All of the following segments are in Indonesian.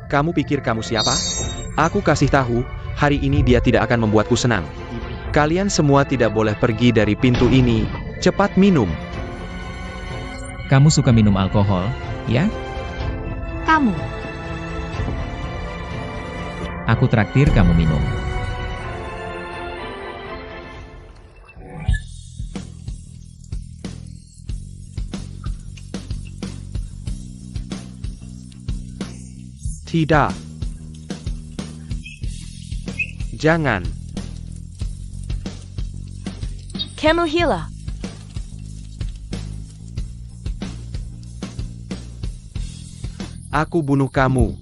Kamu pikir kamu siapa? Aku kasih tahu, hari ini dia tidak akan membuatku senang. Kalian semua tidak boleh pergi dari pintu ini. Cepat minum. Kamu suka minum alkohol, ya? Kamu. Aku traktir kamu minum. Tidak. Jangan. Kamu gila. Aku bunuh kamu.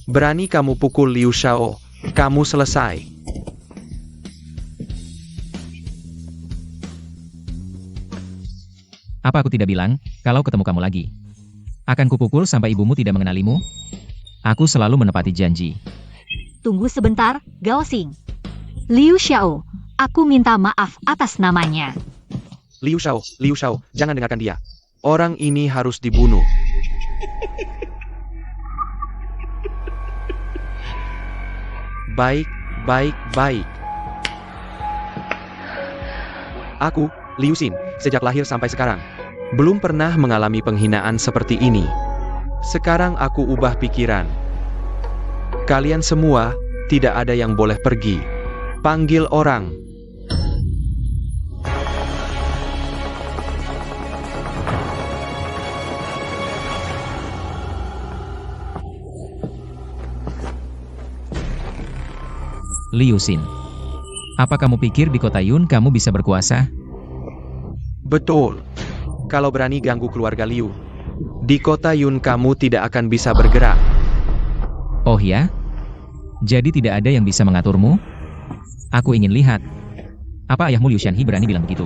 Berani kamu pukul Liu Xiao, kamu selesai. Apa aku tidak bilang, kalau ketemu kamu lagi? Akan kupukul sampai ibumu tidak mengenalimu? Aku selalu menepati janji. Tunggu sebentar, Gao Xing. Liu Xiao, aku minta maaf atas namanya. Liu Xiao, jangan dengarkan dia. Orang ini harus dibunuh. Baik. Aku, Liu Xin, sejak lahir sampai sekarang, belum pernah mengalami penghinaan seperti ini. Sekarang aku ubah pikiran. Kalian semua, tidak ada yang boleh pergi. Panggil orang. Liu Xin. Apa kamu pikir di kota Yun kamu bisa berkuasa? Betul. Kalau berani ganggu keluarga Liu, di kota Yun kamu tidak akan bisa bergerak. Oh ya? Jadi tidak ada yang bisa mengaturmu? Aku ingin lihat. Apa ayahmu Liu Xianhe berani bilang begitu?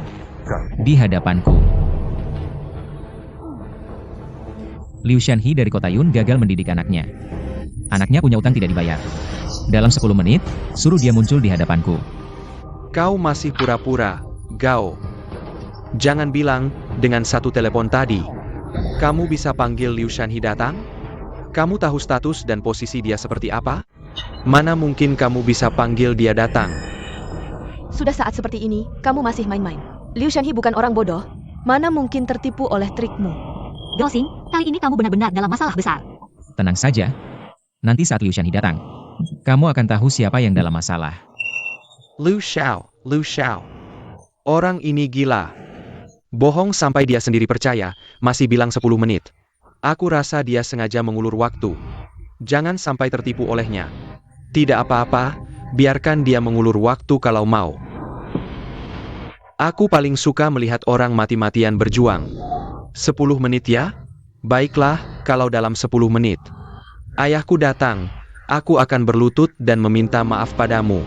Di hadapanku. Liu Xianhe dari kota Yun gagal mendidik anaknya. Anaknya punya utang tidak dibayar. Dalam 10 menit, suruh dia muncul di hadapanku. Kau masih pura-pura, Gao. Jangan bilang, dengan satu telepon tadi, kamu bisa panggil Liu Xianhe datang? Kamu tahu status dan posisi dia seperti apa? Mana mungkin kamu bisa panggil dia datang? Sudah saat seperti ini, kamu masih main-main. Liu Xianhe bukan orang bodoh. Mana mungkin tertipu oleh trikmu. Gao Xing, kali ini kamu benar-benar dalam masalah besar. Tenang saja. Nanti saat Liu Xianhe datang, kamu akan tahu siapa yang dalam masalah. Liu Xiao. Orang ini gila. Bohong sampai dia sendiri percaya, masih bilang 10 menit. Aku rasa dia sengaja mengulur waktu. Jangan sampai tertipu olehnya. Tidak apa-apa, biarkan dia mengulur waktu kalau mau. Aku paling suka melihat orang mati-matian berjuang. 10 menit ya? Baiklah, kalau dalam 10 menit. Ayahku datang, aku akan berlutut dan meminta maaf padamu.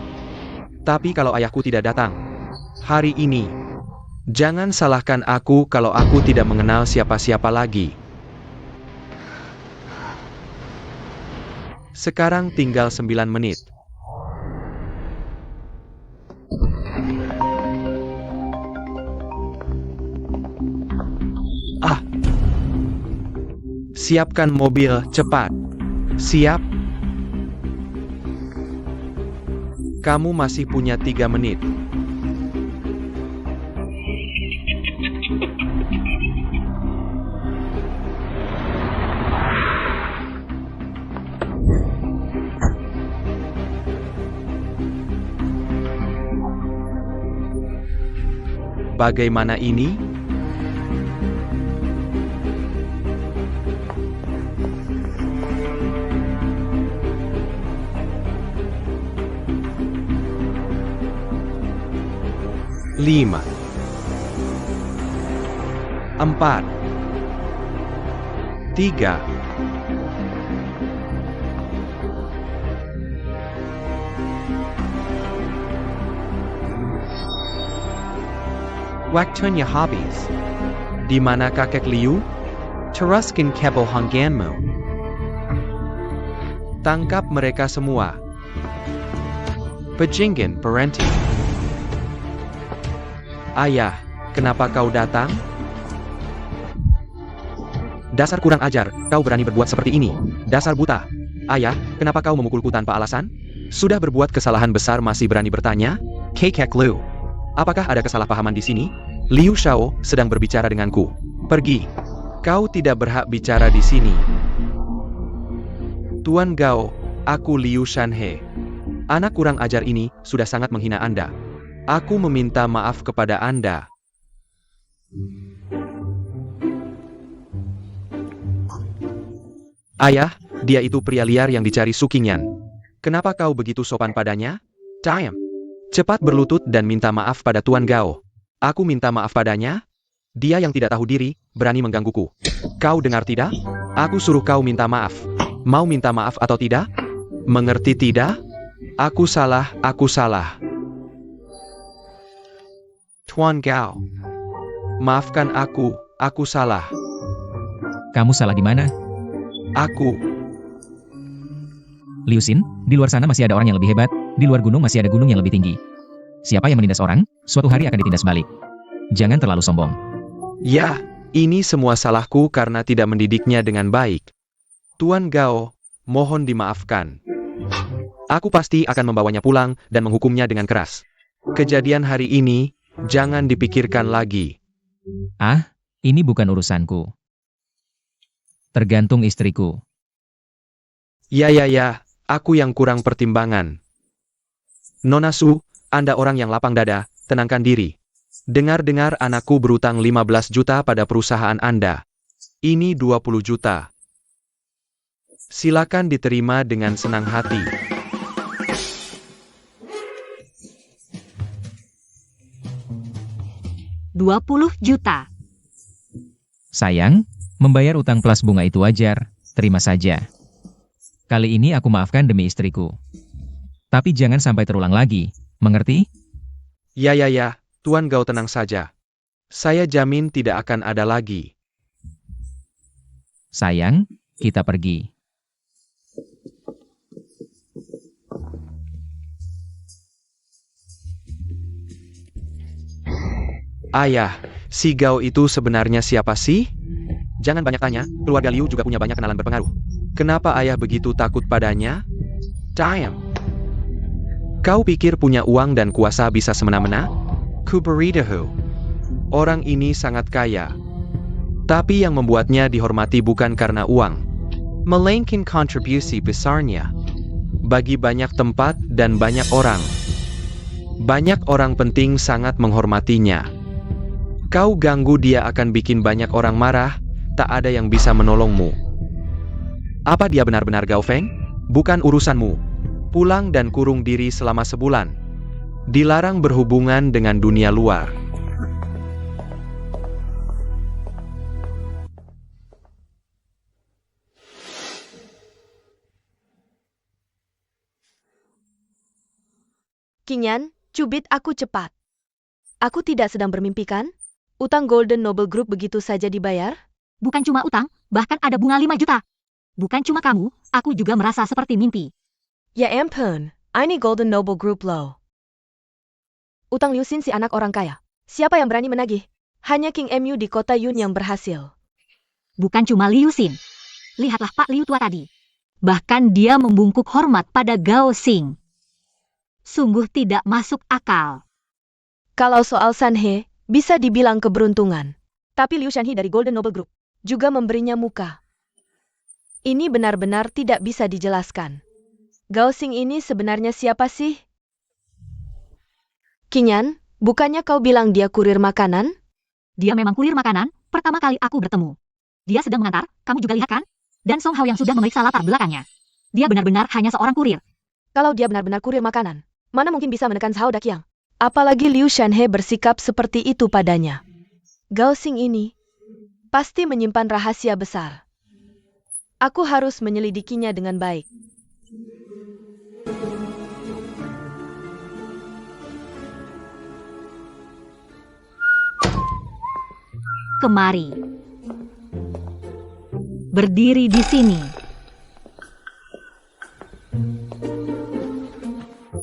Tapi kalau ayahku tidak datang, hari ini, jangan salahkan aku kalau aku tidak mengenal siapa-siapa lagi. Sekarang tinggal 9 menit. Siapkan mobil, cepat. Siap? Kamu masih punya 3 menit. Bagaimana ini? Lima, 4, 3, waktunya habis. Di mana kakek Liu? Teruskan kebohonganmu. Tangkap mereka semua. Pejingin berhenti. Ayah, kenapa kau datang? Dasar kurang ajar, kau berani berbuat seperti ini. Dasar buta. Ayah, kenapa kau memukulku tanpa alasan? Sudah berbuat kesalahan besar masih berani bertanya? Kekek Liu. Apakah ada kesalahpahaman di sini? Liu Xiao sedang berbicara denganku. Pergi. Kau tidak berhak bicara di sini. Tuan Gao, aku Liu Shanhe. Anak kurang ajar ini sudah sangat menghina Anda. Aku meminta maaf kepada Anda. Ayah, dia itu pria liar yang dicari Sukingyan. Kenapa kau begitu sopan padanya? Time. Cepat berlutut dan minta maaf pada Tuan Gao. Aku minta maaf padanya? Dia yang tidak tahu diri, berani menggangguku. Kau dengar tidak? Aku suruh kau minta maaf. Mau minta maaf atau tidak? Mengerti tidak? Aku salah, aku salah. Tuan Gao. Maafkan aku salah. Kamu salah di mana? Aku. Liu Xin, di luar sana masih ada orang yang lebih hebat, di luar gunung masih ada gunung yang lebih tinggi. Siapa yang menindas orang, suatu hari akan ditindas balik. Jangan terlalu sombong. Ya, ini semua salahku karena tidak mendidiknya dengan baik. Tuan Gao, mohon dimaafkan. Aku pasti akan membawanya pulang dan menghukumnya dengan keras. Kejadian hari ini, jangan dipikirkan lagi. Ah, ini bukan urusanku. Tergantung istriku. Ya, aku yang kurang pertimbangan. Nona Su, Anda orang yang lapang dada, tenangkan diri. Dengar-dengar anakku berutang 15 juta pada perusahaan Anda. Ini 20 juta. Silakan diterima dengan senang hati. $20 juta. Sayang, membayar utang plus bunga itu wajar, terima saja. Kali ini aku maafkan demi istriku. Tapi jangan sampai terulang lagi, mengerti? Ya, Tuan Gao tenang saja. Saya jamin tidak akan ada lagi. Sayang, kita pergi. Ayah, si Gao itu sebenarnya siapa sih? Jangan banyak tanya, keluarga Liu juga punya banyak kenalan berpengaruh. Kenapa ayah begitu takut padanya? Time. Kau pikir punya uang dan kuasa bisa semena-mena? Kuberidahu. Orang ini sangat kaya. Tapi yang membuatnya dihormati bukan karena uang, melainkan kontribusi besarnya. Bagi banyak tempat dan banyak orang. Banyak orang penting sangat menghormatinya. Kau ganggu dia akan bikin banyak orang marah, tak ada yang bisa menolongmu. Apa dia benar-benar Gao Feng? Bukan urusanmu. Pulang dan kurung diri selama sebulan. Dilarang berhubungan dengan dunia luar. Qingyan, cubit aku cepat. Aku tidak sedang bermimpi kan? Utang Golden Noble Group begitu saja dibayar? Bukan cuma utang, bahkan ada bunga 5 juta. Bukan cuma kamu, aku juga merasa seperti mimpi. Ya ampun, ini Golden Noble Group loh. Utang Liu Xin si anak orang kaya. Siapa yang berani menagih? Hanya King Mu di kota Yun yang berhasil. Bukan cuma Liu Xin. Lihatlah Pak Liu tua tadi. Bahkan dia membungkuk hormat pada Gao Xing. Sungguh tidak masuk akal. Kalau soal Sanhe, bisa dibilang keberuntungan. Tapi Liu Shanhe dari Golden Noble Group juga memberinya muka. Ini benar-benar tidak bisa dijelaskan. Gao Xing ini sebenarnya siapa sih? Qingyan, bukannya kau bilang dia kurir makanan? Dia memang kurir makanan, pertama kali aku bertemu. Dia sedang mengantar, kamu juga lihat kan? Dan Song Hao yang sudah memeriksa latar belakangnya. Dia benar-benar hanya seorang kurir. Kalau dia benar-benar kurir makanan, mana mungkin bisa menekan Zhao Daqiang? Apalagi Liu Shanhe bersikap seperti itu padanya. Gao Xing ini pasti menyimpan rahasia besar. Aku harus menyelidikinya dengan baik. Kemari. Berdiri di sini.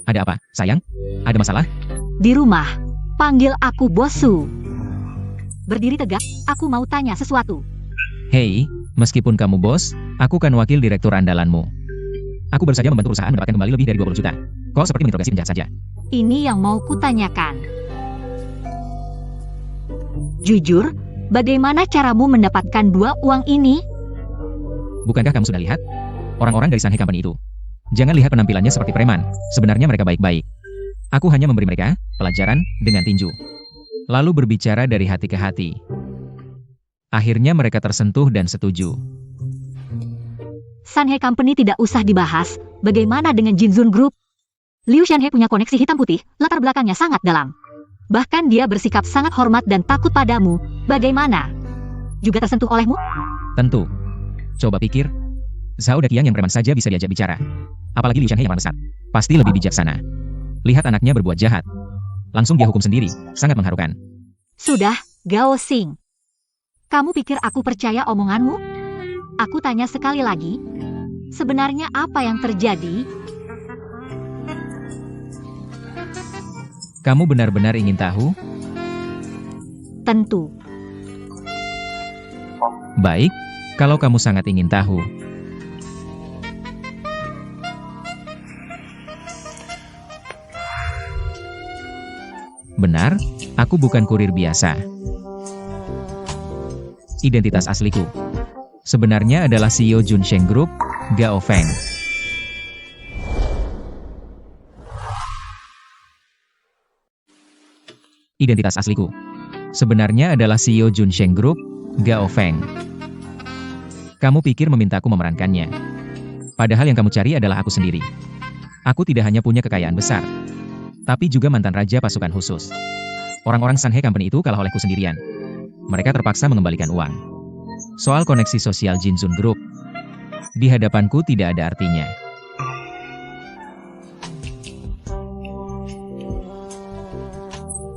Ada apa, sayang? Ada masalah? Di rumah. Panggil aku Bos Su. Berdiri tegak, aku mau tanya sesuatu. Hei, Meskipun kamu bos, aku kan wakil direktur andalanmu. Aku baru saja membantu perusahaan mendapatkan kembali lebih dari 20 juta. Kok seperti menginterogasi penjahat saja? Ini yang mau kutanyakan. Jujur, bagaimana caramu mendapatkan dua uang ini? Bukankah kamu sudah lihat? Orang-orang dari Shanghai Company itu. Jangan lihat penampilannya seperti preman. Sebenarnya mereka baik-baik. Aku hanya memberi mereka pelajaran dengan tinju. Lalu berbicara dari hati ke hati. Akhirnya mereka tersentuh dan setuju. Shanghai Company tidak usah dibahas. Bagaimana dengan Jinzun Group? Liu Shanhei punya koneksi hitam putih, latar belakangnya sangat dalam. Bahkan dia bersikap sangat hormat dan takut padamu. Bagaimana? Juga tersentuh olehmu? Tentu. Coba pikir. Zhao Daqiang yang preman saja bisa diajak bicara. Apalagi Liu Shanhei yang besar. Pasti lebih bijaksana. Lihat anaknya berbuat jahat. Langsung dia hukum sendiri. Sangat mengharukan. Sudah, Gao Xing. Kamu pikir aku percaya omonganmu? Aku tanya sekali lagi. Sebenarnya apa yang terjadi? Kamu benar-benar ingin tahu? Tentu. Baik, kalau kamu sangat ingin tahu. Benar, aku bukan kurir biasa. Identitas asliku sebenarnya adalah CEO Junsheng Group, Gao Feng. Identitas asliku sebenarnya adalah CEO Junsheng Group, Gao Feng. Kamu pikir memintaku memerankannya? Padahal yang kamu cari adalah aku sendiri. Aku tidak hanya punya kekayaan besar, tapi juga mantan raja pasukan khusus. Orang-orang Shanghai Company itu kalah olehku sendirian. Mereka terpaksa mengembalikan uang. Soal koneksi sosial Jinzun Group, di hadapanku tidak ada artinya.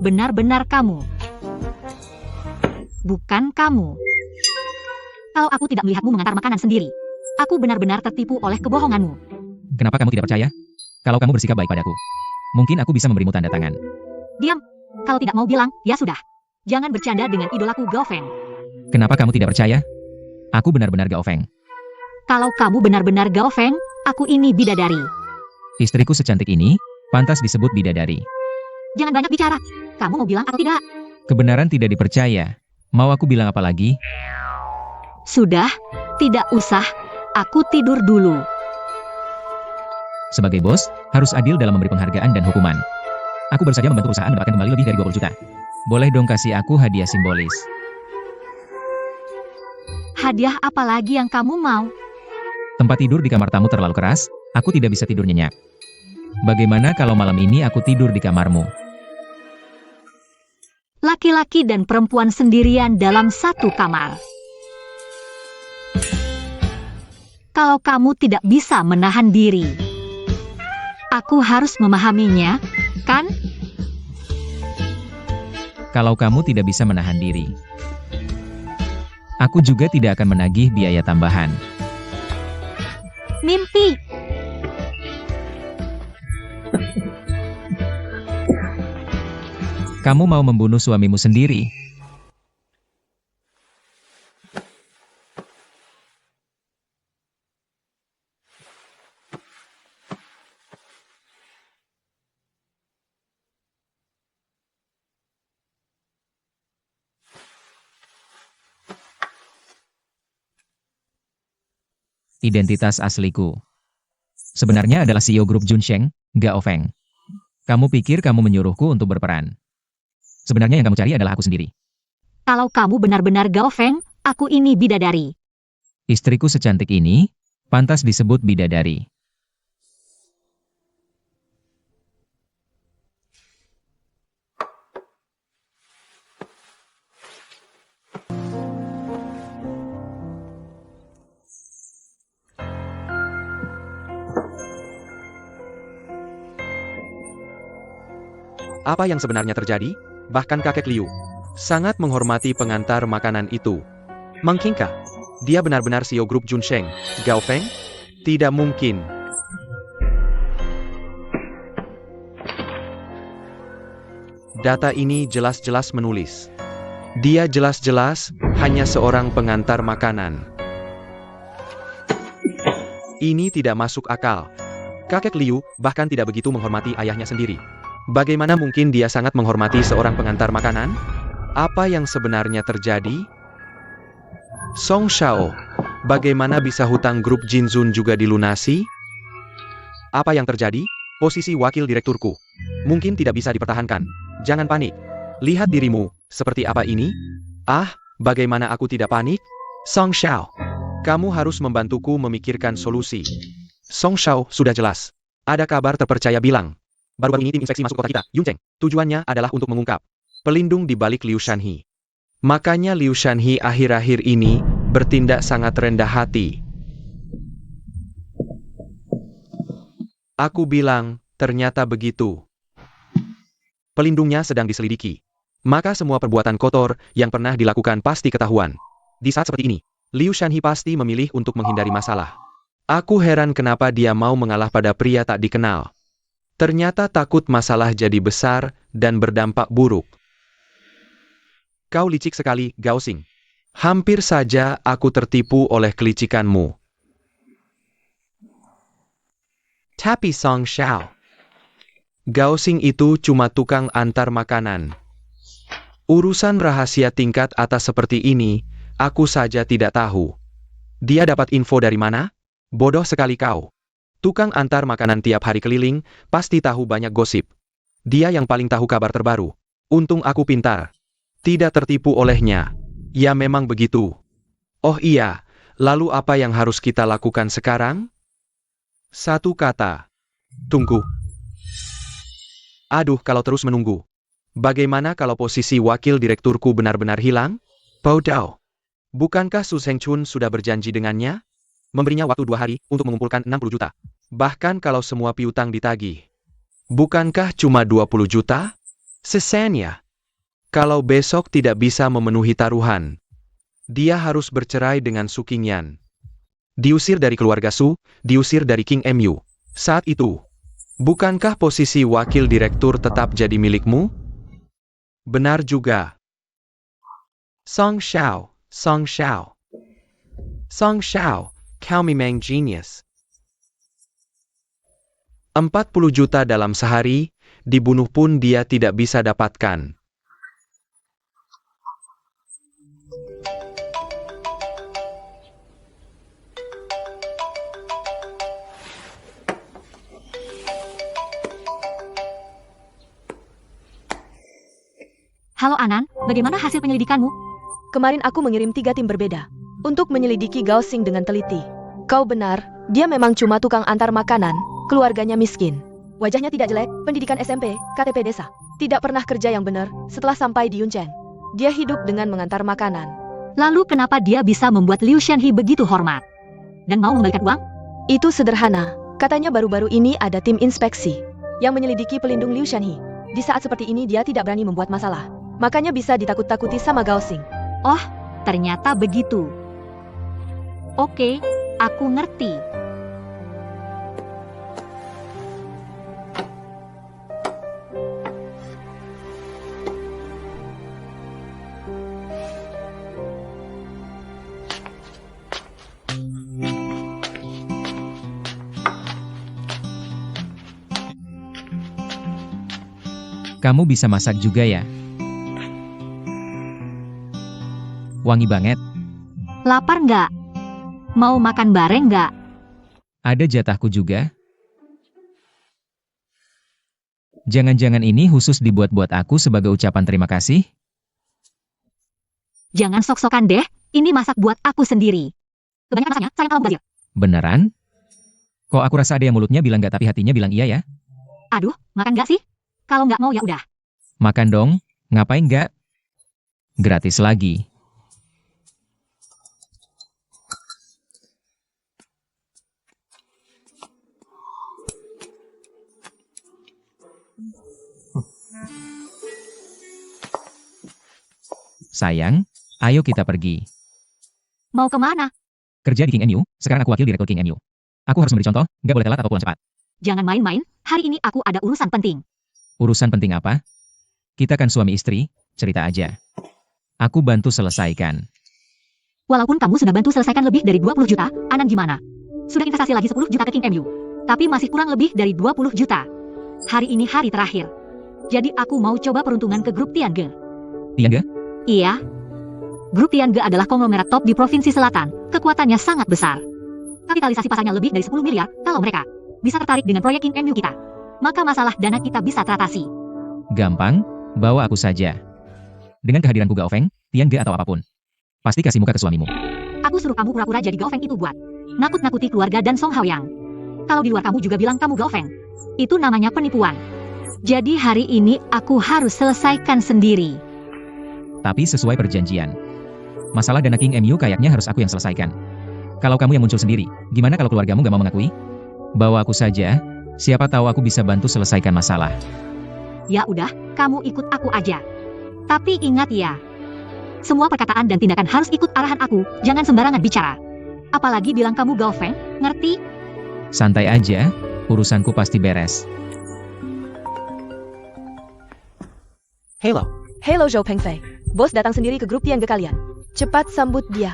Benar-benar kamu. Bukan kamu. Kalau aku tidak melihatmu mengantar makanan sendiri, aku benar-benar tertipu oleh kebohonganmu. Kenapa kamu tidak percaya? Kalau kamu bersikap baik padaku, mungkin aku bisa memberimu tanda tangan. Diam. Kalau tidak mau bilang, ya sudah. Jangan bercanda dengan idolaku Gao Feng. Kenapa kamu tidak percaya? Aku benar-benar Gao Feng. Kalau kamu benar-benar Gao Feng, aku ini bidadari. Istriku secantik ini, pantas disebut bidadari. Jangan banyak bicara. Kamu mau bilang atau tidak? Kebenaran tidak dipercaya. Mau aku bilang apa lagi? Sudah, tidak usah. Aku tidur dulu. Sebagai bos, harus adil dalam memberi penghargaan dan hukuman. Aku baru saja membantu perusahaan mendapatkan kembali lebih dari 20 juta. Boleh dong kasih aku hadiah simbolis. Hadiah apa lagi yang kamu mau? Tempat tidur di kamar tamu terlalu keras, aku tidak bisa tidur nyenyak. Bagaimana kalau malam ini aku tidur di kamarmu? Laki-laki dan perempuan sendirian dalam satu kamar. Kalau kamu tidak bisa menahan diri, aku harus memahaminya, kan? Kalau kamu tidak bisa menahan diri, aku juga tidak akan menagih biaya tambahan. Mimpi. Kamu mau membunuh suamimu sendiri? Identitas asliku sebenarnya adalah CEO grup Junsheng, Gao Feng. Kamu pikir kamu menyuruhku untuk berperan? Sebenarnya yang kamu cari adalah aku sendiri. Kalau kamu benar-benar Gao Feng, aku ini bidadari. Istriku secantik ini, pantas disebut bidadari. Apa yang sebenarnya terjadi? Bahkan kakek Liu sangat menghormati pengantar makanan itu. Mungkinkah dia benar-benar CEO grup Junsheng, Gao Feng? Tidak mungkin. Data ini jelas-jelas menulis. Dia jelas-jelas hanya seorang pengantar makanan. Ini tidak masuk akal. Kakek Liu bahkan tidak begitu menghormati ayahnya sendiri. Bagaimana mungkin dia sangat menghormati seorang pengantar makanan? Apa yang sebenarnya terjadi? Song Shao, bagaimana bisa hutang grup Jinzun juga dilunasi? Apa yang terjadi? Posisi wakil direkturku mungkin tidak bisa dipertahankan. Jangan panik. Lihat dirimu, seperti apa ini? Ah, bagaimana aku tidak panik? Song Shao, kamu harus membantuku memikirkan solusi. Song Shao, sudah jelas. Ada kabar terpercaya bilang. Baru-baru ini tim inspeksi masuk kota kita, Yuncheng. Tujuannya adalah untuk mengungkap pelindung di balik Liu Shanhe. Makanya Liu Shanhe akhir-akhir ini bertindak sangat rendah hati. Aku bilang, ternyata begitu. Pelindungnya sedang diselidiki. Maka semua perbuatan kotor yang pernah dilakukan pasti ketahuan. Di saat seperti ini, Liu Shanhe pasti memilih untuk menghindari masalah. Aku heran kenapa dia mau mengalah pada pria tak dikenal. Ternyata takut masalah jadi besar dan berdampak buruk. Kau licik sekali, Gao Xing. Hampir saja aku tertipu oleh kelicikanmu. Tapi Song Shao, Gao Xing itu cuma tukang antar makanan. Urusan rahasia tingkat atas seperti ini, aku saja tidak tahu. Dia dapat info dari mana? Bodoh sekali kau. Tukang antar makanan tiap hari keliling, pasti tahu banyak gosip. Dia yang paling tahu kabar terbaru. Untung aku pintar. Tidak tertipu olehnya. Ya memang begitu. Oh iya, lalu apa yang harus kita lakukan sekarang? Satu kata. Tunggu. Aduh, kalau terus menunggu. Bagaimana kalau posisi wakil direkturku benar-benar hilang? Bodoh. Bukankah Su Zhengchun sudah berjanji dengannya? Memberinya waktu 2 hari untuk mengumpulkan 60 juta. Bahkan kalau semua piutang ditagih. Bukankah cuma 20 juta? Sesenya. Kalau besok tidak bisa memenuhi taruhan, dia harus bercerai dengan Su Qingyan. Diusir dari keluarga Su, diusir dari King Mu. Saat itu, bukankah posisi wakil direktur tetap jadi milikmu? Benar juga. Song Shao, Song Shao. Song Shao, kau memang genius. 40 juta dalam sehari, dibunuh pun dia tidak bisa dapatkan. Halo Anan, bagaimana hasil penyelidikanmu? Kemarin aku mengirim 3 tim berbeda untuk menyelidiki Gao Xing dengan teliti. Kau benar, dia memang cuma tukang antar makanan, keluarganya miskin. Wajahnya tidak jelek, pendidikan SMP, KTP desa. Tidak pernah kerja yang benar setelah sampai di Yuncheng. Dia hidup dengan mengantar makanan. Lalu kenapa dia bisa membuat Liu Shanhe begitu hormat? Dan mau mengembalikan uang? Itu sederhana. Katanya baru-baru ini ada tim inspeksi yang menyelidiki pelindung Liu Shanhe. Di saat seperti ini dia tidak berani membuat masalah. Makanya bisa ditakut-takuti sama Gao Xing. Oh, ternyata begitu. Oke, aku ngerti. Kamu bisa masak juga ya? Wangi banget. Lapar nggak? Mau makan bareng nggak? Ada jatahku juga. Jangan-jangan ini khusus dibuat-buat aku sebagai ucapan terima kasih? Jangan sok-sokan deh, ini masak buat aku sendiri. Kebanyakan masaknya, sayang kalau mubazir. Beneran? Kok aku rasa ada yang mulutnya bilang nggak tapi hatinya bilang iya ya? Aduh, makan nggak sih? Kalau nggak mau ya udah. Makan dong, ngapain nggak? Gratis lagi. Sayang, ayo kita pergi. Mau kemana? Kerja di King Mu, sekarang aku wakil direktur King Mu. Aku harus memberi contoh, nggak boleh telat atau pulang cepat. Jangan main-main, hari ini aku ada urusan penting. Urusan penting apa? Kita kan suami istri, cerita aja. Aku bantu selesaikan. Walaupun kamu sudah bantu selesaikan lebih dari 20 juta, Anan gimana? Sudah investasi lagi 10 juta ke King MU. Tapi masih kurang lebih dari 20 juta. Hari ini hari terakhir. Jadi aku mau coba peruntungan ke grup Tiange. Tiange? Iya. Grup Tiange adalah konglomerat top di Provinsi Selatan. Kekuatannya sangat besar. Kapitalisasi pasarnya lebih dari 10 miliar. Kalau mereka bisa tertarik dengan proyek King MU kita, maka masalah dana kita bisa teratasi. Gampang, bawa aku saja. Dengan kehadiranku Gao Feng, Tiange atau apapun. Pasti kasih muka ke suamimu. Aku suruh kamu pura-pura jadi Gao Feng itu buat nakut-nakuti keluarga dan Song Haoyang. Kalau di luar kamu juga bilang kamu Gao Feng. Itu namanya penipuan. Jadi hari ini aku harus selesaikan sendiri. Tapi sesuai perjanjian. Masalah dana King MU kayaknya harus aku yang selesaikan. Kalau kamu yang muncul sendiri, gimana kalau keluargamu gak mau mengakui? Bawa aku saja, siapa tahu aku bisa bantu selesaikan masalah. Ya udah, kamu ikut aku aja. Tapi ingat ya, semua perkataan dan tindakan harus ikut arahan aku, jangan sembarangan bicara. Apalagi bilang kamu Gao Feng, ngerti? Santai aja, urusanku pasti beres. Hello. Hello Zhou Pengfei. Bos datang sendiri ke grup Tiange kalian. Cepat sambut dia.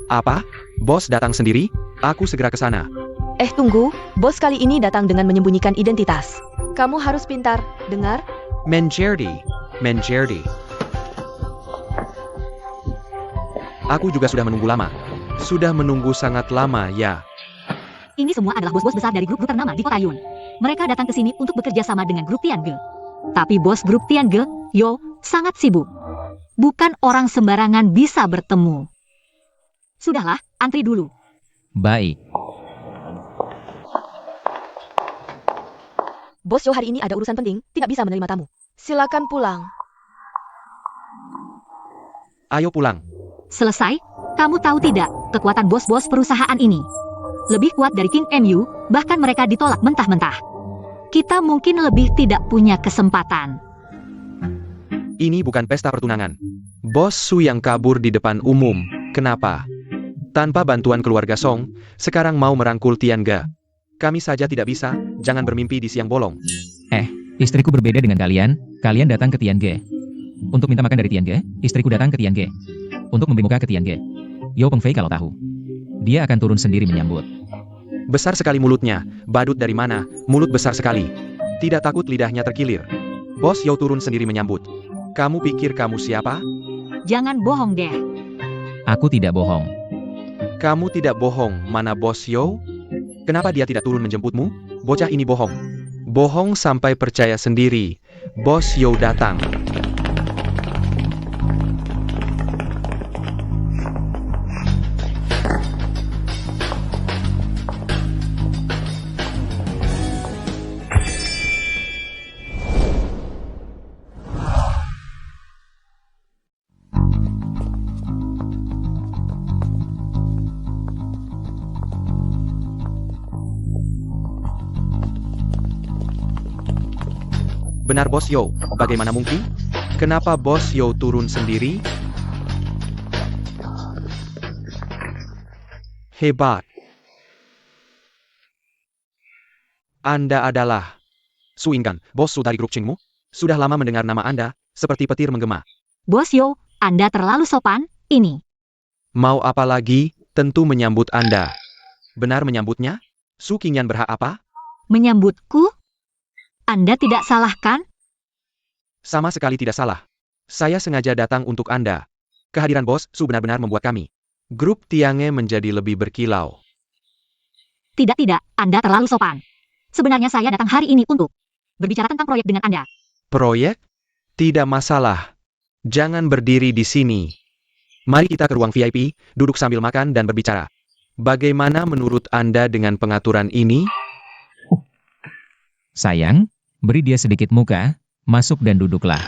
Apa? Bos datang sendiri? Aku segera ke sana. Tunggu, bos kali ini datang dengan menyembunyikan identitas. Kamu harus pintar, dengar? Menjerdi. Aku juga sudah menunggu lama. Sudah menunggu sangat lama, ya. Ini semua adalah bos-bos besar dari grup-grup ternama di kota Yun. Mereka datang ke sini untuk bekerja sama dengan grup Tiange. Tapi bos grup Tiange, Yo, sangat sibuk. Bukan orang sembarangan bisa bertemu. Sudahlah, antri dulu. Baik. Bos Yo hari ini ada urusan penting, tidak bisa menerima tamu. Silakan pulang. Ayo pulang. Selesai? Kamu tahu tidak, kekuatan bos-bos perusahaan ini lebih kuat dari King MU, bahkan mereka ditolak mentah-mentah. Kita mungkin lebih tidak punya kesempatan. Ini bukan pesta pertunangan. Bos Su yang kabur di depan umum, kenapa? Tanpa bantuan keluarga Song, sekarang mau merangkul Tiange. Kami saja tidak bisa, jangan bermimpi di siang bolong. Istriku berbeda dengan kalian datang ke Tiange. Untuk minta makan dari Tiange, istriku datang ke Tiange. Untuk memberi muka ke Tiange. Yo Pengfei kalau tahu, dia akan turun sendiri menyambut. Besar sekali mulutnya, badut dari mana, mulut besar sekali. Tidak takut lidahnya terkilir. Bos Yo turun sendiri menyambut. Kamu pikir kamu siapa? Jangan bohong deh. Aku tidak bohong. Kamu tidak bohong, mana Bos Yo? Kenapa dia tidak turun menjemputmu? Bocah ini bohong. Bohong sampai percaya sendiri. Bos Yo datang. Benar Bos Yo, bagaimana mungkin? Kenapa Bos Yo turun sendiri? Hebat. Anda adalah Su Inggan, bos Su dari grup Qingmu? Sudah lama mendengar nama Anda, seperti petir menggema. Bos Yo, Anda terlalu sopan, ini. Mau apa lagi? Tentu menyambut Anda. Benar menyambutnya? Su Qingyan berhak apa? Menyambutku? Anda tidak salah kan? Sama sekali tidak salah. Saya sengaja datang untuk Anda. Kehadiran Bos Su benar-benar membuat kami, grup Tiange menjadi lebih berkilau. Tidak, Anda terlalu sopan. Sebenarnya saya datang hari ini untuk berbicara tentang proyek dengan Anda. Proyek? Tidak masalah. Jangan berdiri di sini. Mari kita ke ruang VIP, duduk sambil makan dan berbicara. Bagaimana menurut Anda dengan pengaturan ini? Sayang, beri dia sedikit muka, masuk dan duduklah.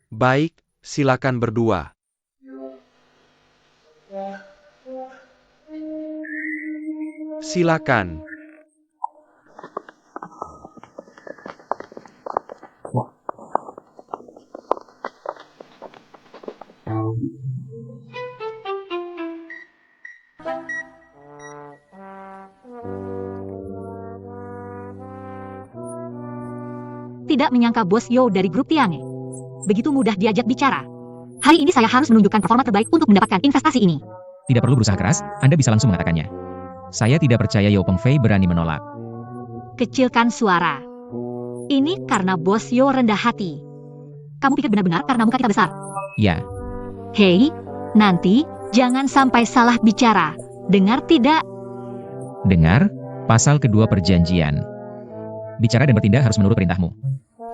Baik, silakan berdua. Silakan. Tidak menyangka Bos Yo dari grup Tiange begitu mudah diajak bicara. Hari ini saya harus menunjukkan performa terbaik untuk mendapatkan investasi ini. Tidak perlu berusaha keras, Anda bisa langsung mengatakannya. Saya tidak percaya Yao Pengfei berani menolak. Kecilkan suara. Ini karena Bos Yo rendah hati. Kamu pikir benar-benar karena muka kita besar? Ya, Hei, nanti jangan sampai salah bicara. Dengar tidak? dengar, pasal kedua perjanjian. Bicara dan bertindak harus menurut perintahmu.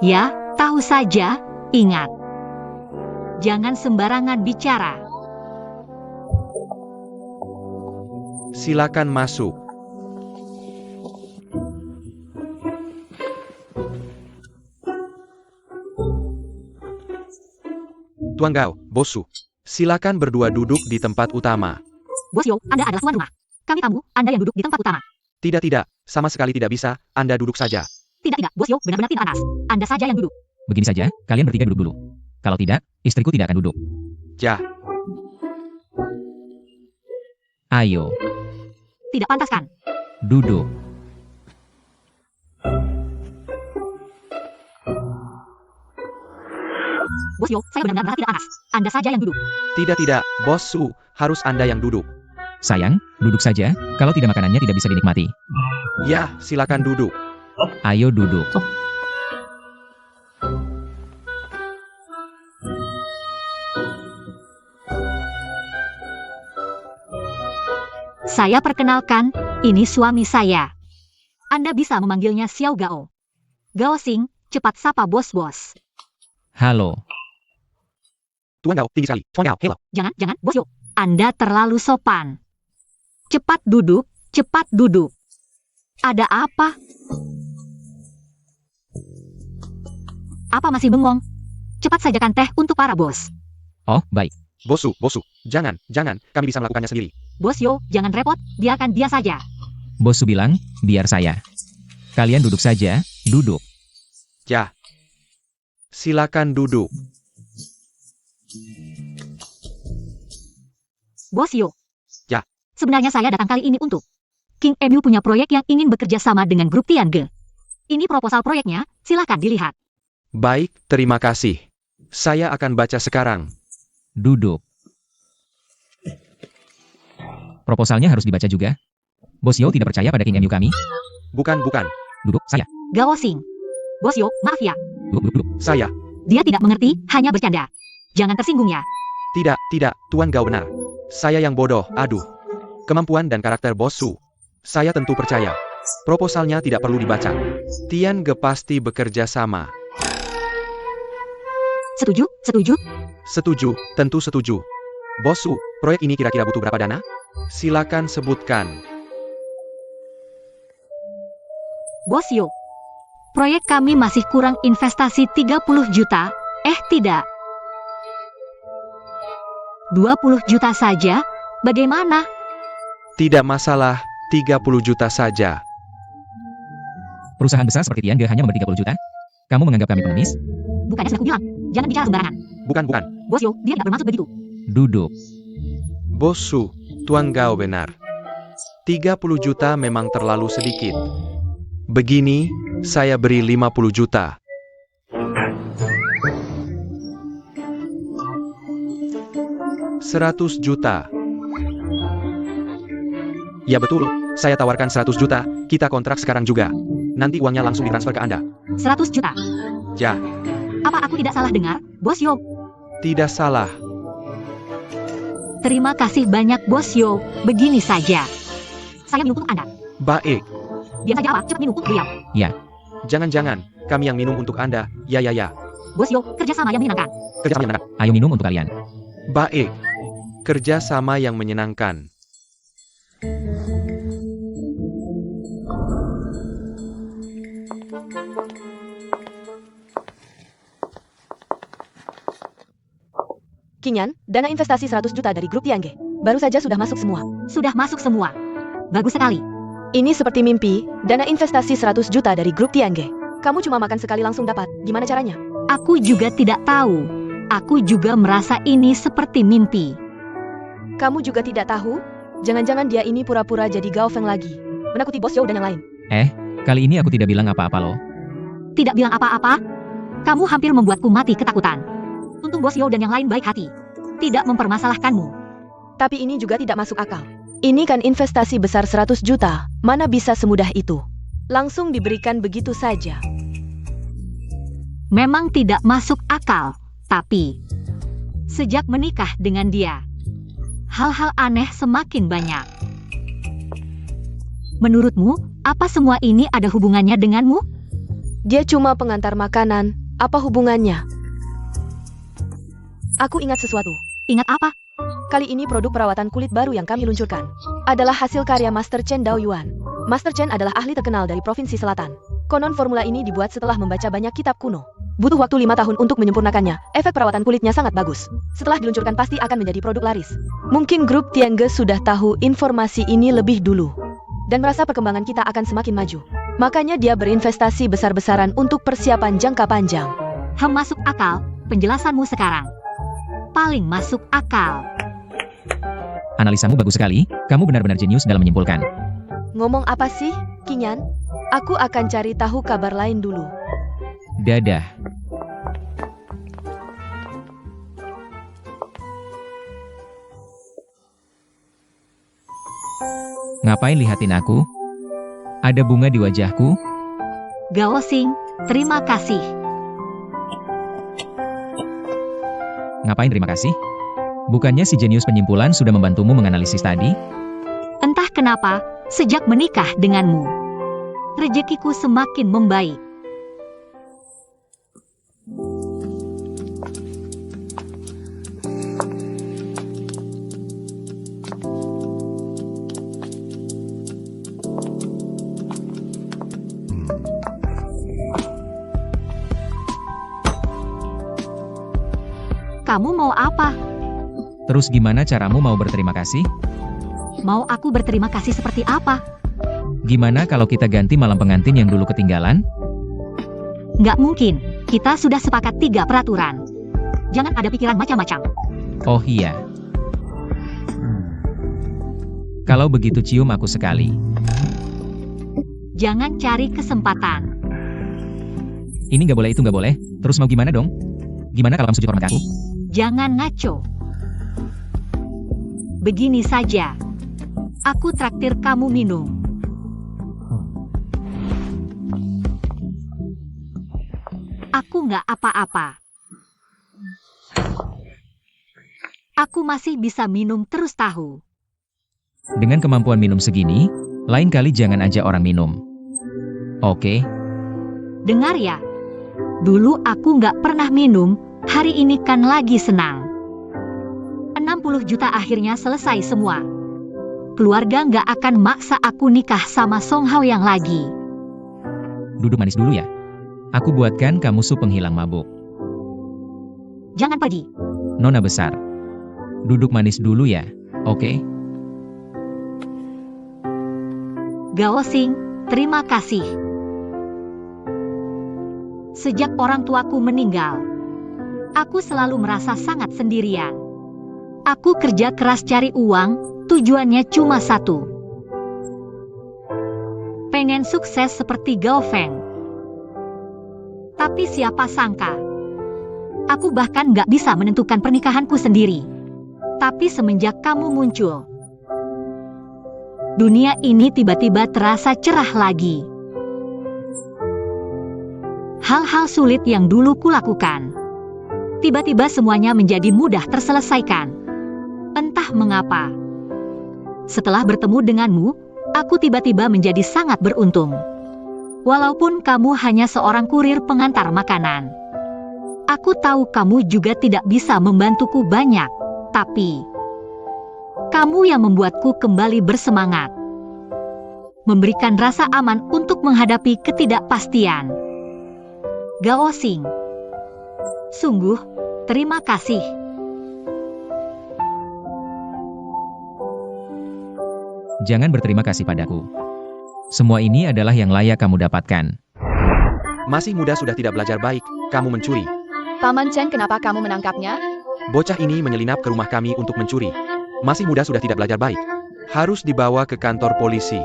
Ya, tahu saja. Ingat. Jangan sembarangan bicara. Silakan masuk. Tuan Gao, Bos Su. Silakan berdua duduk di tempat utama. Bos Yo, Anda adalah tuan rumah. Kami tamu, Anda yang duduk di tempat utama. Tidak, sama sekali tidak bisa. Anda duduk saja. Tidak, Bos Yo, benar-benar tidak panas. Anda saja yang duduk. Begini saja, kalian bertiga duduk dulu. Kalau tidak, istriku tidak akan duduk. Ja, Ayo, Tidak pantas kan? duduk. Bos Yo, saya benar-benar tidak panas. Anda saja yang duduk. tidak, Bos Su. Harus Anda yang duduk. Sayang, duduk saja. Kalau tidak makanannya tidak bisa dinikmati. Ya, silakan duduk. Ayo duduk. Saya perkenalkan, ini suami saya. Anda bisa memanggilnya Xiao Gao. Gao Xing, cepat sapa bos-bos. Halo. Tuan Gao, tinggi sekali. Tuan Gao, hello. Jangan, Bos Yo. Anda terlalu sopan. Cepat duduk, cepat duduk. Ada apa? Apa masih bengong? Cepat sajakan teh untuk para bos. Oh, baik. Bos Su. Jangan. Kami bisa melakukannya sendiri. Bos Yo, jangan repot, biarkan dia saja. Bos Su bilang, biar saya. Kalian duduk saja, duduk. Ja. Silakan duduk. Bos Yo. Ya. Sebenarnya saya datang kali ini untuk King Emu punya proyek yang ingin bekerja sama dengan grup Tiange. Ini proposal proyeknya, silakan dilihat. Baik, terima kasih. Saya akan baca sekarang. Duduk. Proposalnya harus dibaca juga. Bos Yo tidak percaya pada King MU kami. Bukan. Duduk, saya. Gao Xing. Bos Yo, maaf ya. Duduk. Saya. Dia tidak mengerti, hanya bercanda. Jangan tersinggung ya. Tidak. Tuan Gao benar. Saya yang bodoh, aduh. Kemampuan dan karakter Bos Su. Saya tentu percaya. Proposalnya tidak perlu dibaca. Tiange pasti bekerja sama. Setuju? Setuju, tentu setuju. Bos Su, proyek ini kira-kira butuh berapa dana? Silakan sebutkan. Bos Yo. Proyek kami masih kurang investasi 30 juta. Tidak. 20 juta saja? Bagaimana? Tidak masalah, 30 juta saja. Perusahaan besar seperti Tiange hanya memberi 30 juta? Kamu menganggap kami pengemis? Bukannya sudah kubilang. Jangan bicara sembarangan. Bukan. Bos Yo, dia tidak bermaksud begitu. Duduk. Bos Su, Tuan Gao benar. 30 juta memang terlalu sedikit. Begini, saya beri 50 juta. $100 juta. Ya betul, saya tawarkan 100 juta, kita kontrak sekarang juga. Nanti uangnya langsung ditransfer ke Anda. 100 juta. Ya, Apa aku tidak salah dengar, Bos Yo? tidak salah. Terima kasih banyak, Bos Yo. Begini saja. Saya minum untuk Anda. Baik, Diam saja apa? Cepat minum untuk beliau. jangan, kami yang minum untuk Anda. Ya. Bos Yo, kerjasama yang menyenangkan. Kerjasama yang menyenangkan. Ayo minum untuk kalian. Baik, kerja sama yang menyenangkan. Kinyan, dana investasi 100 juta dari grup Tiange. Baru saja sudah masuk semua. Sudah masuk semua. Bagus sekali. Ini seperti mimpi, dana investasi 100 juta dari grup Tiange. Kamu cuma makan sekali langsung dapat. Gimana caranya? Aku juga tidak tahu. Aku juga merasa ini seperti mimpi. Kamu juga tidak tahu? Jangan-jangan dia ini pura-pura jadi Gao Feng lagi. Menakuti Bos Yo dan yang lain. Kali ini aku tidak bilang apa-apa loh. Tidak bilang apa-apa? Kamu hampir membuatku mati ketakutan. Untung Bos Yo dan yang lain baik hati. Tidak mempermasalahkanmu. Tapi ini juga tidak masuk akal. Ini kan investasi besar 100 juta, mana bisa semudah itu? Langsung diberikan begitu saja. Memang tidak masuk akal, tapi sejak menikah dengan dia, hal-hal aneh semakin banyak. Menurutmu, apa semua ini ada hubungannya denganmu? Dia cuma pengantar makanan, apa hubungannya? Aku ingat sesuatu. Ingat apa? Kali ini produk perawatan kulit baru yang kami luncurkan adalah hasil karya Master Chen Dao Yuan. Master Chen adalah ahli terkenal dari Provinsi Selatan. Konon formula ini dibuat setelah membaca banyak kitab kuno. Butuh waktu 5 tahun untuk menyempurnakannya. Efek perawatan kulitnya sangat bagus. Setelah diluncurkan pasti akan menjadi produk laris. Mungkin grup Tiange sudah tahu informasi ini lebih dulu dan merasa perkembangan kita akan semakin maju. Makanya dia berinvestasi besar-besaran untuk persiapan jangka panjang. Masuk akal, penjelasanmu sekarang. Paling masuk akal. Analisamu bagus sekali, kamu benar-benar jenius dalam menyimpulkan. Ngomong apa sih, Kinyan? Aku akan cari tahu kabar lain dulu. Dadah. Ngapain lihatin aku? Ada bunga di wajahku? Gao Xing, terima kasih. Ngapain terima kasih? Bukannya si jenius penyimpulan sudah membantumu menganalisis tadi? Entah kenapa, sejak menikah denganmu, rezekiku semakin membaik. Kamu mau apa? Terus gimana caramu mau berterima kasih? Mau aku berterima kasih seperti apa? Gimana kalau kita ganti malam pengantin yang dulu ketinggalan? Nggak mungkin, kita sudah sepakat 3 peraturan. Jangan ada pikiran macam-macam. Oh iya. Kalau begitu cium aku sekali. Jangan cari kesempatan. Ini nggak boleh, itu nggak boleh. Terus mau gimana dong? Gimana kalau kamu sujud hormat aku? Jangan ngaco. Begini saja. Aku traktir kamu minum. Aku nggak apa-apa. Aku masih bisa minum terus tahu. Dengan kemampuan minum segini, lain kali jangan ajak orang minum. Oke? Dengar ya. Dulu aku nggak pernah minum, hari ini kan lagi senang. 60 juta akhirnya selesai semua. Keluarga nggak akan maksa aku nikah sama Song Hao yang lagi. Duduk manis dulu ya. Aku buatkan kamu sup penghilang mabuk. Jangan pergi. Nona besar. Duduk manis dulu ya, oke? Gao Xing, terima kasih. Sejak orang tuaku meninggal, aku selalu merasa sangat sendirian. Aku kerja keras cari uang, tujuannya cuma satu. Pengen sukses seperti Gao Feng. Tapi siapa sangka, aku bahkan nggak bisa menentukan pernikahanku sendiri. Tapi semenjak kamu muncul, dunia ini tiba-tiba terasa cerah lagi. Hal-hal sulit yang dulu kulakukan, tiba-tiba semuanya menjadi mudah terselesaikan. Entah mengapa. Setelah bertemu denganmu, aku tiba-tiba menjadi sangat beruntung. Walaupun kamu hanya seorang kurir pengantar makanan. Aku tahu kamu juga tidak bisa membantuku banyak, tapi kamu yang membuatku kembali bersemangat. Memberikan rasa aman untuk menghadapi ketidakpastian. Gao Xing. Sungguh, terima kasih. Jangan berterima kasih padaku. Semua ini adalah yang layak kamu dapatkan. Masih muda sudah tidak belajar baik, kamu mencuri. Paman Chen, kenapa kamu menangkapnya? Bocah ini menyelinap ke rumah kami untuk mencuri. Masih muda sudah tidak belajar baik. Harus dibawa ke kantor polisi.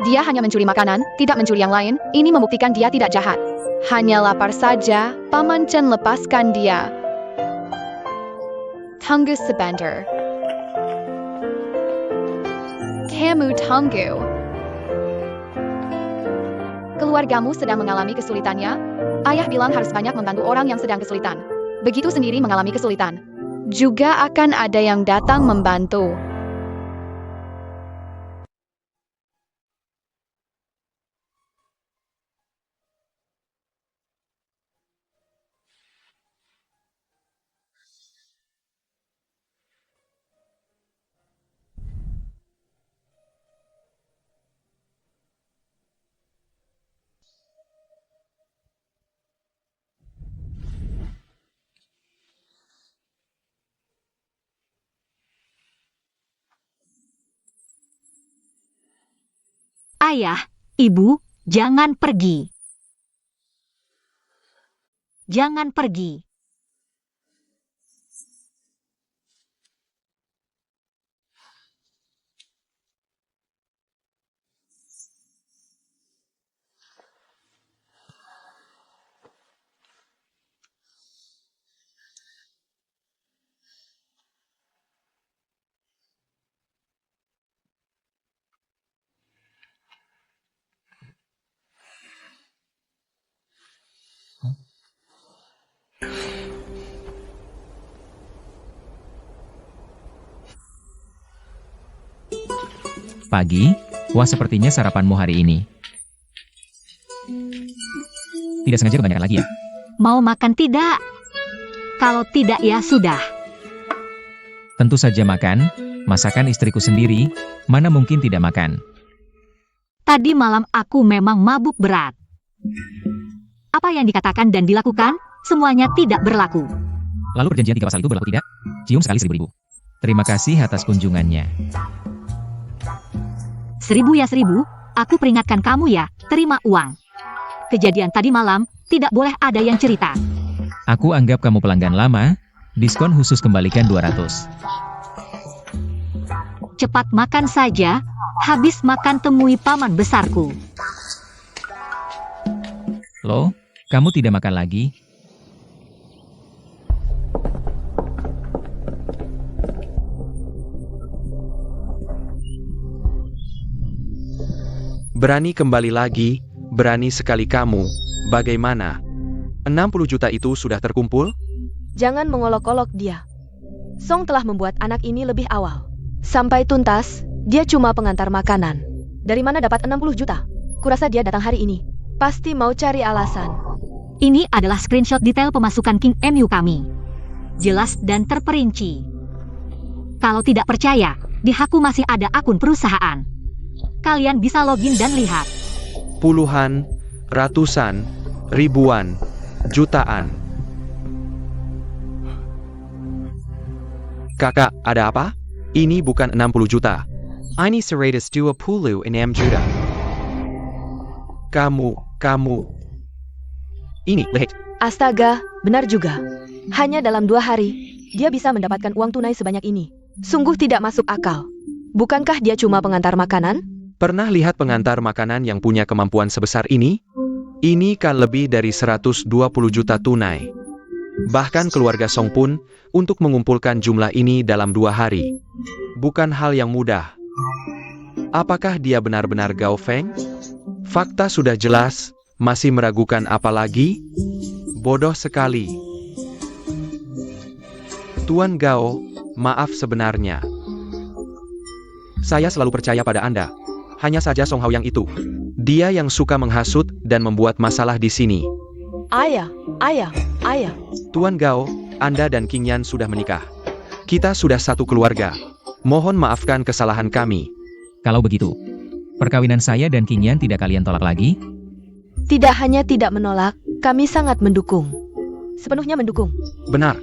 Dia hanya mencuri makanan, tidak mencuri yang lain. Ini membuktikan dia tidak jahat. Hanya lapar saja, Paman Chen lepaskan dia. Tunggu sebentar. kamu tunggu. Keluargamu sedang mengalami kesulitannya? Ayah bilang harus banyak membantu orang yang sedang kesulitan. Begitu sendiri mengalami kesulitan, juga akan ada yang datang membantu. Ayah, ibu, jangan pergi. Jangan pergi. Pagi, wah sepertinya sarapanmu hari ini. Tidak sengaja kebanyakan lagi ya? Mau makan tidak? Kalau tidak ya sudah. Tentu saja makan, masakan istriku sendiri, mana mungkin tidak makan. Tadi malam aku memang mabuk berat. Apa yang dikatakan dan dilakukan, semuanya tidak berlaku. Lalu perjanjian 3 pasal itu berlaku tidak? Cium sekali 1000 ribu. Terima kasih atas kunjungannya. 1000 ya 1000, aku peringatkan kamu ya, terima uang. Kejadian tadi malam, tidak boleh ada yang cerita. Aku anggap kamu pelanggan lama, diskon khusus kembalikan 200. Cepat makan saja, habis makan temui paman besarku. Loh, kamu tidak makan lagi? Berani kembali lagi, berani sekali kamu. Bagaimana? 60 juta itu sudah terkumpul? Jangan mengolok-olok dia. Song telah membuat anak ini lebih awal. Sampai tuntas, dia cuma pengantar makanan. Dari mana dapat 60 juta? Kurasa dia datang hari ini. Pasti mau cari alasan. Ini adalah screenshot detail pemasukan King MU kami. Jelas dan terperinci. Kalau tidak percaya, di Haku masih ada akun perusahaan. Kalian bisa login dan lihat. Puluhan, ratusan, ribuan, jutaan. Kakak, ada apa? Ini bukan 60 juta. Ini 126 juta. Kamu. Ini, lihat. Astaga, benar juga. Hanya dalam 2 hari, dia bisa mendapatkan uang tunai sebanyak ini. Sungguh tidak masuk akal. Bukankah dia cuma pengantar makanan? Pernah lihat pengantar makanan yang punya kemampuan sebesar ini? Ini kan lebih dari 120 juta tunai. Bahkan keluarga Song pun, untuk mengumpulkan jumlah ini dalam 2 hari. Bukan hal yang mudah. Apakah dia benar-benar Gao Feng? Fakta sudah jelas, masih meragukan apa lagi? Bodoh sekali. Tuan Gao, maaf sebenarnya. Saya selalu percaya pada Anda. Hanya saja Song Hao yang itu. Dia yang suka menghasut dan membuat masalah di sini. Ayah. Tuan Gao, Anda dan King Yan sudah menikah. Kita sudah satu keluarga. Mohon maafkan kesalahan kami. Kalau begitu, perkawinan saya dan King Yan tidak kalian tolak lagi? Tidak hanya tidak menolak, kami sangat mendukung. Sepenuhnya mendukung. Benar.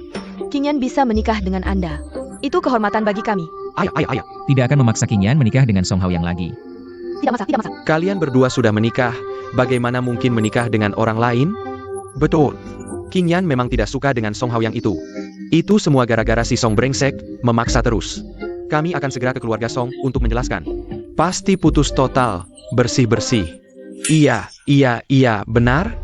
King Yan bisa menikah dengan Anda. Itu kehormatan bagi kami. Ayah. Tidak akan memaksa King Yan menikah dengan Song Hao yang lagi. Tidak masalah. Kalian berdua sudah menikah, bagaimana mungkin menikah dengan orang lain? Betul. King Yan memang tidak suka dengan Song Hao yang itu. Itu semua gara-gara si Song brengsek, memaksa terus. Kami akan segera ke keluarga Song untuk menjelaskan. Pasti putus total, bersih-bersih. Iya, benar?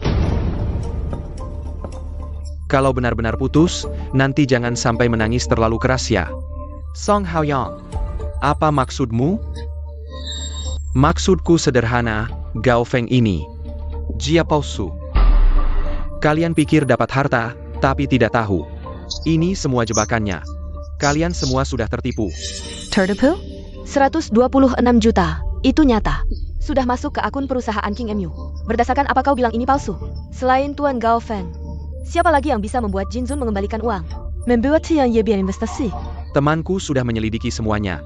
Kalau benar-benar putus, nanti jangan sampai menangis terlalu keras ya. Song Hao Yang, apa maksudmu? Maksudku sederhana, Gao Feng ini. Jia palsu. Kalian pikir dapat harta, tapi tidak tahu. Ini semua jebakannya. Kalian semua sudah tertipu. Tertipu? 126 juta. Itu nyata. Sudah masuk ke akun perusahaan King MU. Berdasarkan apa kau bilang ini palsu? Selain Tuan Gao Feng, siapa lagi yang bisa membuat Jin Zun mengembalikan uang? Membuat yang ye biar investasi. Temanku sudah menyelidiki semuanya.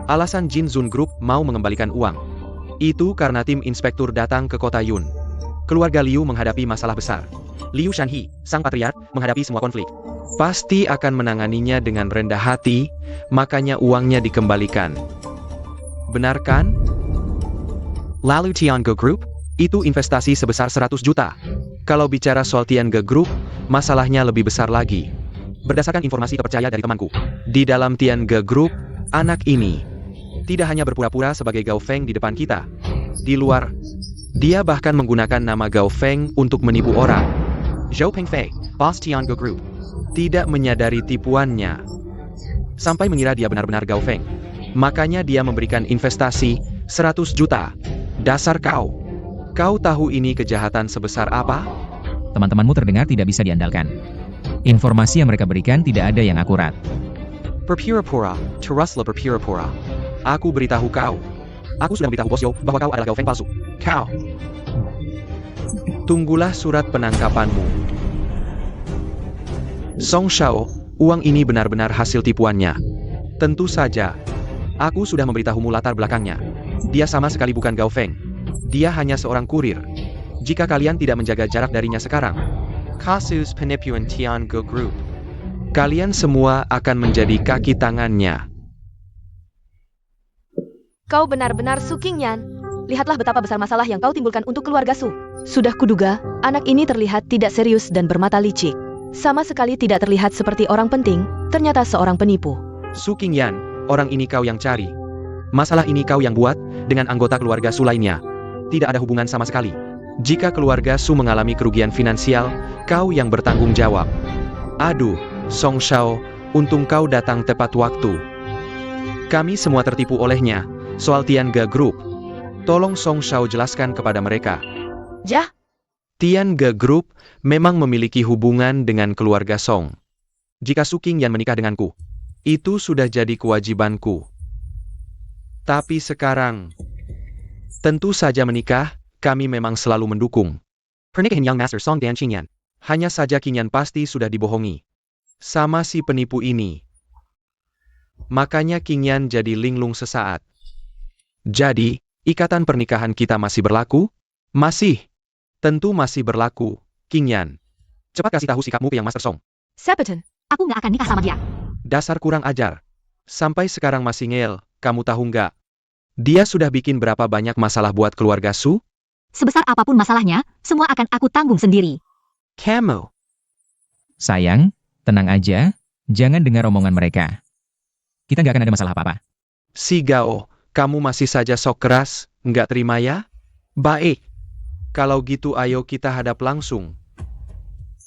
Alasan Jin Zun Group mau mengembalikan uang itu karena tim inspektur datang ke kota Yun. Keluarga Liu menghadapi masalah besar. Liu Shanhe, sang patriark, menghadapi semua konflik. Pasti akan menanganinya dengan rendah hati, makanya uangnya dikembalikan. Benar kan? Lalu Tiange Group, itu investasi sebesar 100 juta. Kalau bicara soal Tiange Group, masalahnya lebih besar lagi. Berdasarkan informasi terpercaya dari temanku, di dalam Tiange Group, anak ini tidak hanya berpura-pura sebagai Gao Feng di depan kita. Di luar, dia bahkan menggunakan nama Gao Feng untuk menipu orang. Zhou Pengfei, bos Tiange Group, tidak menyadari tipuannya. Sampai mengira dia benar-benar Gao Feng. Makanya dia memberikan investasi 100 juta. Dasar kau. Kau tahu ini kejahatan sebesar apa? Teman-temanmu terdengar tidak bisa diandalkan. Informasi yang mereka berikan tidak ada yang akurat. Berpura-pura, teruslah berpura-pura. Aku beritahu kau. Aku sudah memberitahu Bos Yo bahwa kau adalah Gao Feng palsu. Kau. Tunggulah surat penangkapanmu. Song Shao, uang ini benar-benar hasil tipuannya. Tentu saja. Aku sudah memberitahumu latar belakangnya. Dia sama sekali bukan Gao Feng. Dia hanya seorang kurir. Jika kalian tidak menjaga jarak darinya sekarang, kasus penipuan Tiange Group, kalian semua akan menjadi kaki tangannya. Kau benar-benar Su Qingyan. Lihatlah betapa besar masalah yang kau timbulkan untuk keluarga Su. Sudah kuduga, anak ini terlihat tidak serius dan bermata licik. Sama sekali tidak terlihat seperti orang penting, ternyata seorang penipu. Su Qingyan, orang ini kau yang cari. Masalah ini kau yang buat, dengan anggota keluarga Su lainnya. Tidak ada hubungan sama sekali. Jika keluarga Su mengalami kerugian finansial, kau yang bertanggung jawab. Aduh, Song Shao, untung kau datang tepat waktu. Kami semua tertipu olehnya. Soal Tiange Group, tolong Song Shao jelaskan kepada mereka. Jah, Tiange Group memang memiliki hubungan dengan keluarga Song. Jika Su Qingyan menikah denganku, itu sudah jadi kewajibanku. Tapi sekarang, tentu saja menikah, kami memang selalu mendukung. Pernikahan Young Master Song dan Qingyan. Hanya saja Qingyan pasti sudah dibohongi. Sama si penipu ini. Makanya Qingyan jadi linglung sesaat. Jadi, ikatan pernikahan kita masih berlaku? Masih. Tentu masih berlaku, Qingyan. Cepat kasih tahu sikapmu ke Yang Master Song. Sepeton. Aku nggak akan nikah sama dia. Dasar kurang ajar. Sampai sekarang masih ngeyel, kamu tahu nggak? Dia sudah bikin berapa banyak masalah buat keluarga Su? Sebesar apapun masalahnya, semua akan aku tanggung sendiri. Kamu. Sayang, tenang aja, jangan dengar omongan mereka. Kita nggak akan ada masalah apa-apa. Si Gao, kamu masih saja sok keras, nggak terima ya? Baik. Kalau gitu ayo kita hadap langsung.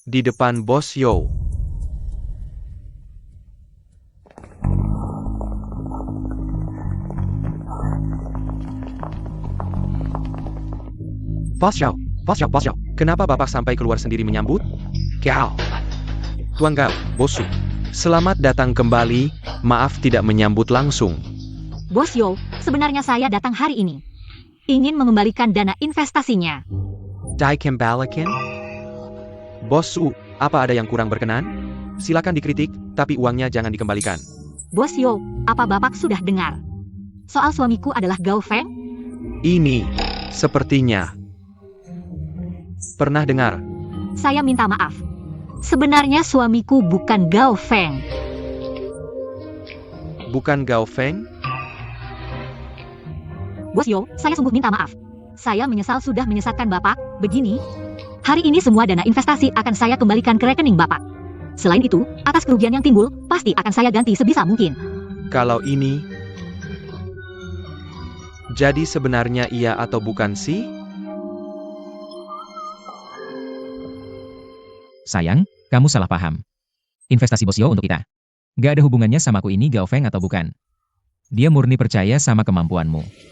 Di depan Bos Yo. Bos Yo, kenapa Bapak sampai keluar sendiri menyambut? Gao. Tuan Gao, Bos Su. Selamat datang kembali, maaf tidak menyambut langsung. Bos Yo, sebenarnya saya datang hari ini. Ingin mengembalikan dana investasinya. Dikembalikan? Bos Su, apa ada yang kurang berkenan? Silakan dikritik, tapi uangnya jangan dikembalikan. Bos Yo, apa Bapak sudah dengar? Soal suamiku adalah Gao Feng? Ini, sepertinya. Pernah dengar? Saya minta maaf. Sebenarnya suamiku bukan Gao Feng. Bukan Gao Feng? Bos Yo, saya sungguh minta maaf. Saya menyesal sudah menyesatkan Bapak. Begini, hari ini semua dana investasi akan saya kembalikan ke rekening Bapak. Selain itu, atas kerugian yang timbul, pasti akan saya ganti sebisa mungkin. Kalau ini... Jadi sebenarnya iya atau bukan sih? Sayang, kamu salah paham. Investasi Bos Yo untuk kita. Gak ada hubungannya sama aku ini Gao Feng atau bukan. Dia murni percaya sama kemampuanmu.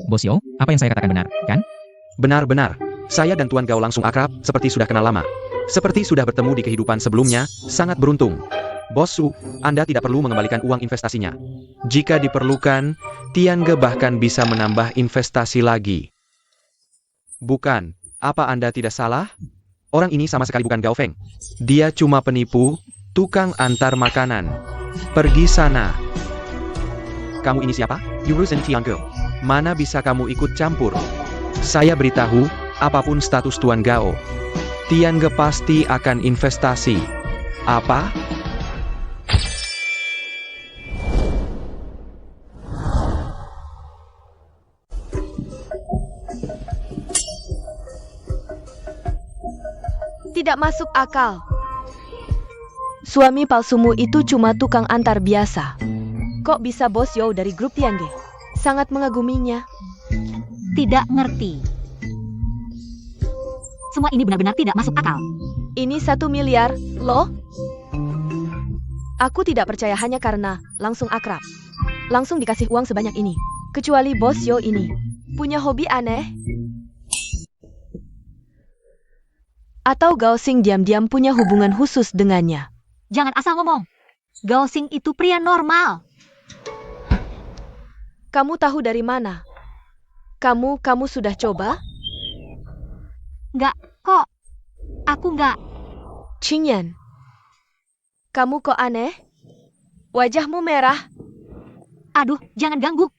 Bos Yo, apa yang saya katakan benar, kan? Benar-benar. Saya dan Tuan Gao langsung akrab, seperti sudah kenal lama. Seperti sudah bertemu di kehidupan sebelumnya, sangat beruntung. Bos Su, Anda tidak perlu mengembalikan uang investasinya. Jika diperlukan, Tiange bahkan bisa menambah investasi lagi. Bukan, apa Anda tidak salah? Orang ini sama sekali bukan Gao Feng. Dia cuma penipu, tukang antar makanan. Pergi sana. Kamu ini siapa? Yurusen Tiange. Mana bisa kamu ikut campur? Saya beritahu, apapun status Tuan Gao, Tiange pasti akan investasi. Apa? Tidak masuk akal. Suami palsumu itu cuma tukang antar biasa. Kok bisa Bos Yo dari grup Tiange? Sangat mengaguminya. Tidak ngerti. Semua ini benar-benar tidak masuk akal. Ini 1 miliar, loh? Aku tidak percaya hanya karena langsung akrab. Langsung dikasih uang sebanyak ini. Kecuali Bos Yo ini. Punya hobi aneh? Atau Gao Xing diam-diam punya hubungan khusus dengannya? Jangan asal ngomong. Gao Xing itu pria normal. Kamu tahu dari mana? Kamu sudah coba? Nggak, kok. Aku nggak. Qingyan, kamu kok aneh? Wajahmu merah. Aduh, jangan ganggu.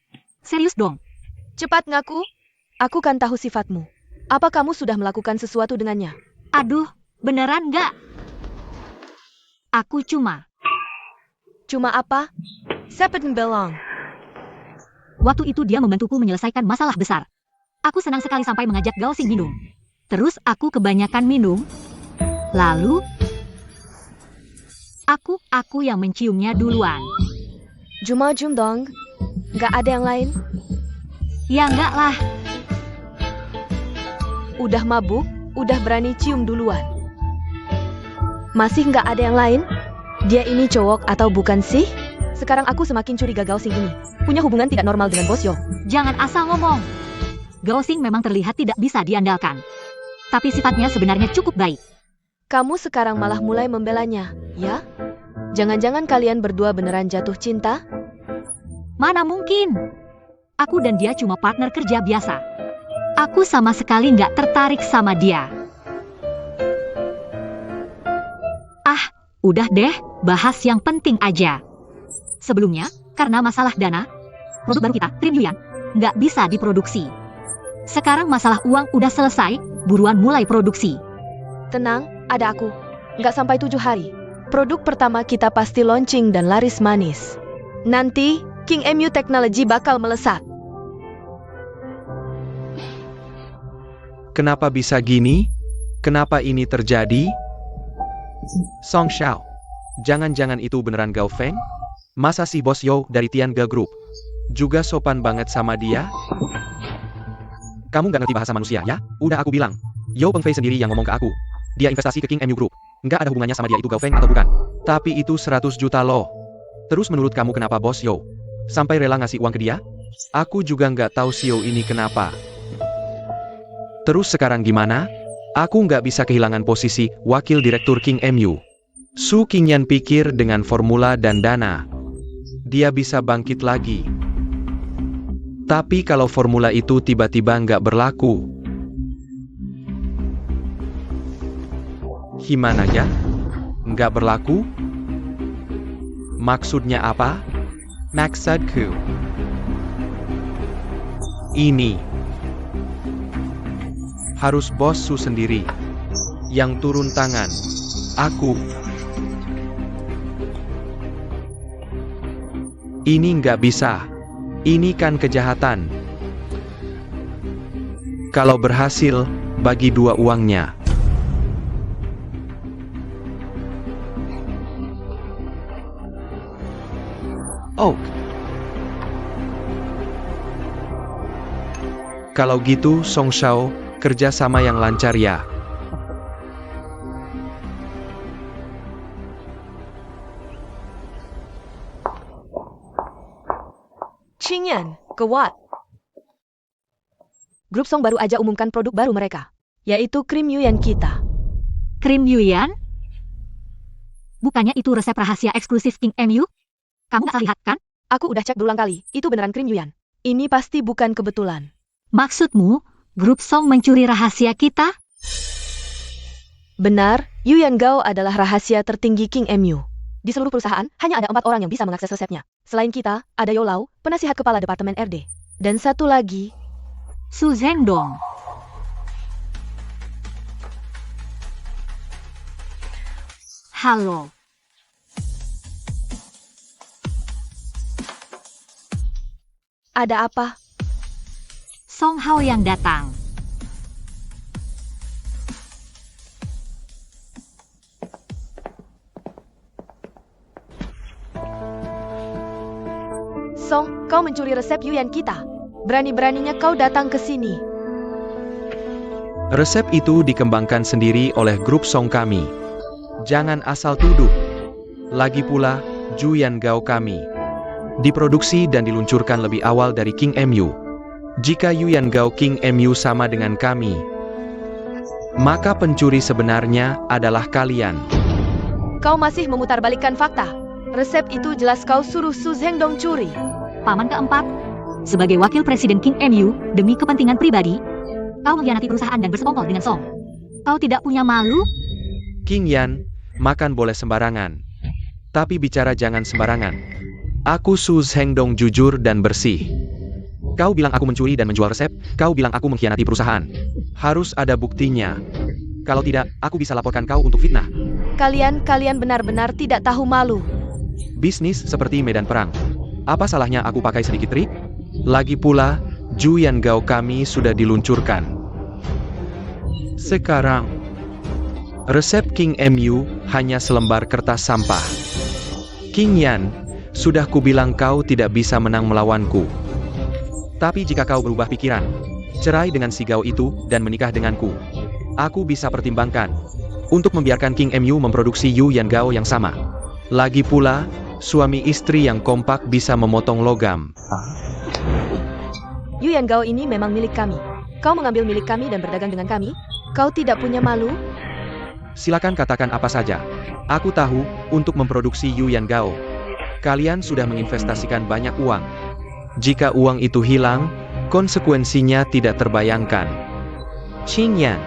Serius dong. Cepat ngaku. Aku kan tahu sifatmu. Apa kamu sudah melakukan sesuatu dengannya? Aduh, beneran nggak? Aku cuma. Cuma apa? Sepen belong. Waktu itu dia membantuku menyelesaikan masalah besar. Aku senang sekali sampai mengajak Gao Xing minum. Terus aku kebanyakan minum. Lalu, aku yang menciumnya duluan. Juma jum dong. Gak ada yang lain? Ya enggak lah. Udah mabuk, udah berani cium duluan. Masih nggak ada yang lain? Dia ini cowok atau bukan sih? Sekarang aku semakin curiga Gao Xing ini. Punya hubungan tidak normal dengan Bos Yo. Jangan asal ngomong. Gao Xing memang terlihat tidak bisa diandalkan. Tapi sifatnya sebenarnya cukup baik. Kamu sekarang malah mulai membelanya, ya? Jangan-jangan kalian berdua beneran jatuh cinta? Mana mungkin? Aku dan dia cuma partner kerja biasa. Aku sama sekali nggak tertarik sama dia. Ah, udah deh, bahas yang penting aja. Sebelumnya, karena masalah dana, produk baru kita, Trim Yuan, nggak bisa diproduksi. Sekarang masalah uang udah selesai, buruan mulai produksi. Tenang, ada aku. Nggak sampai 7 hari. Produk pertama kita pasti launching dan laris manis. Nanti, King MU Technology bakal melesat. Kenapa bisa gini? Kenapa ini terjadi? Song Xiao, jangan-jangan itu beneran Gao Feng? Masa si Bos Yo dari Tiange Group juga sopan banget sama dia? Kamu nggak ngerti bahasa manusia ya? Udah aku bilang. Yo Pengfei sendiri yang ngomong ke aku. Dia investasi ke King MU Group. Nggak ada hubungannya sama dia itu Gao Feng atau bukan. Tapi itu 100 juta loh. Terus menurut kamu kenapa Bos Yo sampai rela ngasih uang ke dia? Aku juga nggak tahu si Yo ini kenapa. Terus sekarang gimana? Aku nggak bisa kehilangan posisi wakil direktur King MU. Su Qingyan pikir dengan formula dan dana, dia bisa bangkit lagi. Tapi kalau formula itu tiba-tiba nggak berlaku, gimana ya? Nggak berlaku? Maksudnya apa? Maksudku ini harus Bos Su sendiri yang turun tangan. Aku ini nggak bisa. Ini kan kejahatan. Kalau berhasil, bagi 2 uangnya. Oh. Kalau gitu, Song Xiao, kerja sama yang lancar ya. Qingyan, gawat. Grup Song baru aja umumkan produk baru mereka, yaitu krim Yuyan kita. Krim Yuyan? Bukannya itu resep rahasia eksklusif King MU? Kamu nggak lihat kan? Aku udah cek berulang kali, itu beneran krim Yuyan. Ini pasti bukan kebetulan. Maksudmu, grup Song mencuri rahasia kita? Benar, Yuyan Gao adalah rahasia tertinggi King MU. Di seluruh perusahaan, hanya ada 4 orang yang bisa mengakses resepnya. Selain kita, ada Yo Lau, penasihat kepala Departemen RD. Dan satu lagi, Su Zhengdong. Halo. ada apa? Song Hao yang datang. Song, kau mencuri resep Yuyan kita. Berani-beraninya kau datang ke sini. Resep itu dikembangkan sendiri oleh grup Song kami. Jangan asal tuduh. Lagi pula, Juyan Gao kami diproduksi dan diluncurkan lebih awal dari King MU. Jika Yuyan Gao King MU sama dengan kami, maka pencuri sebenarnya adalah kalian. Kau masih memutarbalikkan fakta. Resep itu jelas kau suruh Su Zhengdong curi. Paman keempat, sebagai wakil presiden King MU, demi kepentingan pribadi, kau mengkhianati perusahaan dan bersekongkol dengan Song. Kau tidak punya malu? King Yan, makan boleh sembarangan. Tapi bicara jangan sembarangan. Aku Su Zhengdong jujur dan bersih. Kau bilang aku mencuri dan menjual resep, kau bilang aku mengkhianati perusahaan. Harus ada buktinya. Kalau tidak, aku bisa laporkan kau untuk fitnah. Kalian benar-benar tidak tahu malu. Bisnis seperti medan perang. Apa salahnya aku pakai sedikit trik? Lagi pula, Juyan Gao kami sudah diluncurkan. Sekarang, resep King MU hanya selembar kertas sampah. King Yan, sudah kubilang kau tidak bisa menang melawanku. Tapi jika kau berubah pikiran, cerai dengan si Gao itu dan menikah denganku, aku bisa pertimbangkan untuk membiarkan King MU memproduksi Yuyan Gao yang sama. Lagi pula, suami istri yang kompak bisa memotong logam. Yuyan Gao ini memang milik kami. Kau mengambil milik kami dan berdagang dengan kami? Kau tidak punya malu? Silakan katakan apa saja. Aku tahu, untuk memproduksi Yuyan Gao, kalian sudah menginvestasikan banyak uang. Jika uang itu hilang, konsekuensinya tidak terbayangkan. Qing Yan,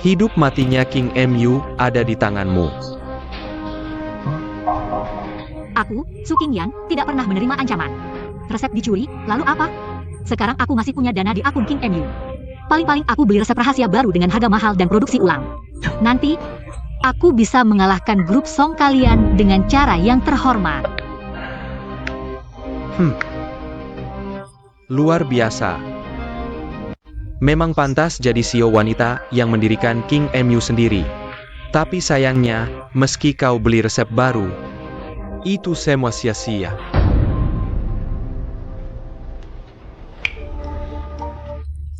hidup matinya King MU ada di tanganmu. Aku, Su Qingyan, tidak pernah menerima ancaman. Resep dicuri, lalu apa? Sekarang aku masih punya dana di akun King MU. Paling-paling aku beli resep rahasia baru dengan harga mahal dan produksi ulang. Nanti, aku bisa mengalahkan grup Song kalian dengan cara yang terhormat. Luar biasa. Memang pantas jadi CEO wanita yang mendirikan King MU sendiri. Tapi sayangnya, meski kau beli resep baru, itu semua sia-sia.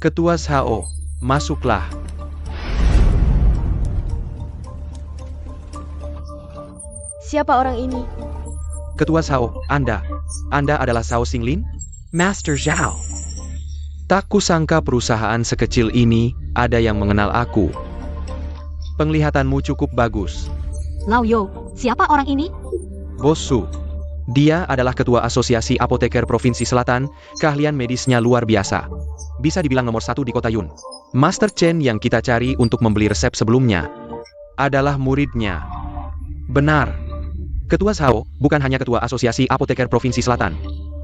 Ketua SHO, masuklah. Siapa orang ini? Ketua SHO, Anda adalah Shao Xinglin? Master Zhao. Tak kusangka perusahaan sekecil ini ada yang mengenal aku. Penglihatanmu cukup bagus. Lao Yo, siapa orang ini? Bos Su. Dia adalah Ketua Asosiasi Apoteker Provinsi Selatan, keahlian medisnya luar biasa. Bisa dibilang nomor 1 di kota Yun. Master Chen yang kita cari untuk membeli resep sebelumnya adalah muridnya. Benar. Ketua Shao bukan hanya Ketua Asosiasi Apoteker Provinsi Selatan,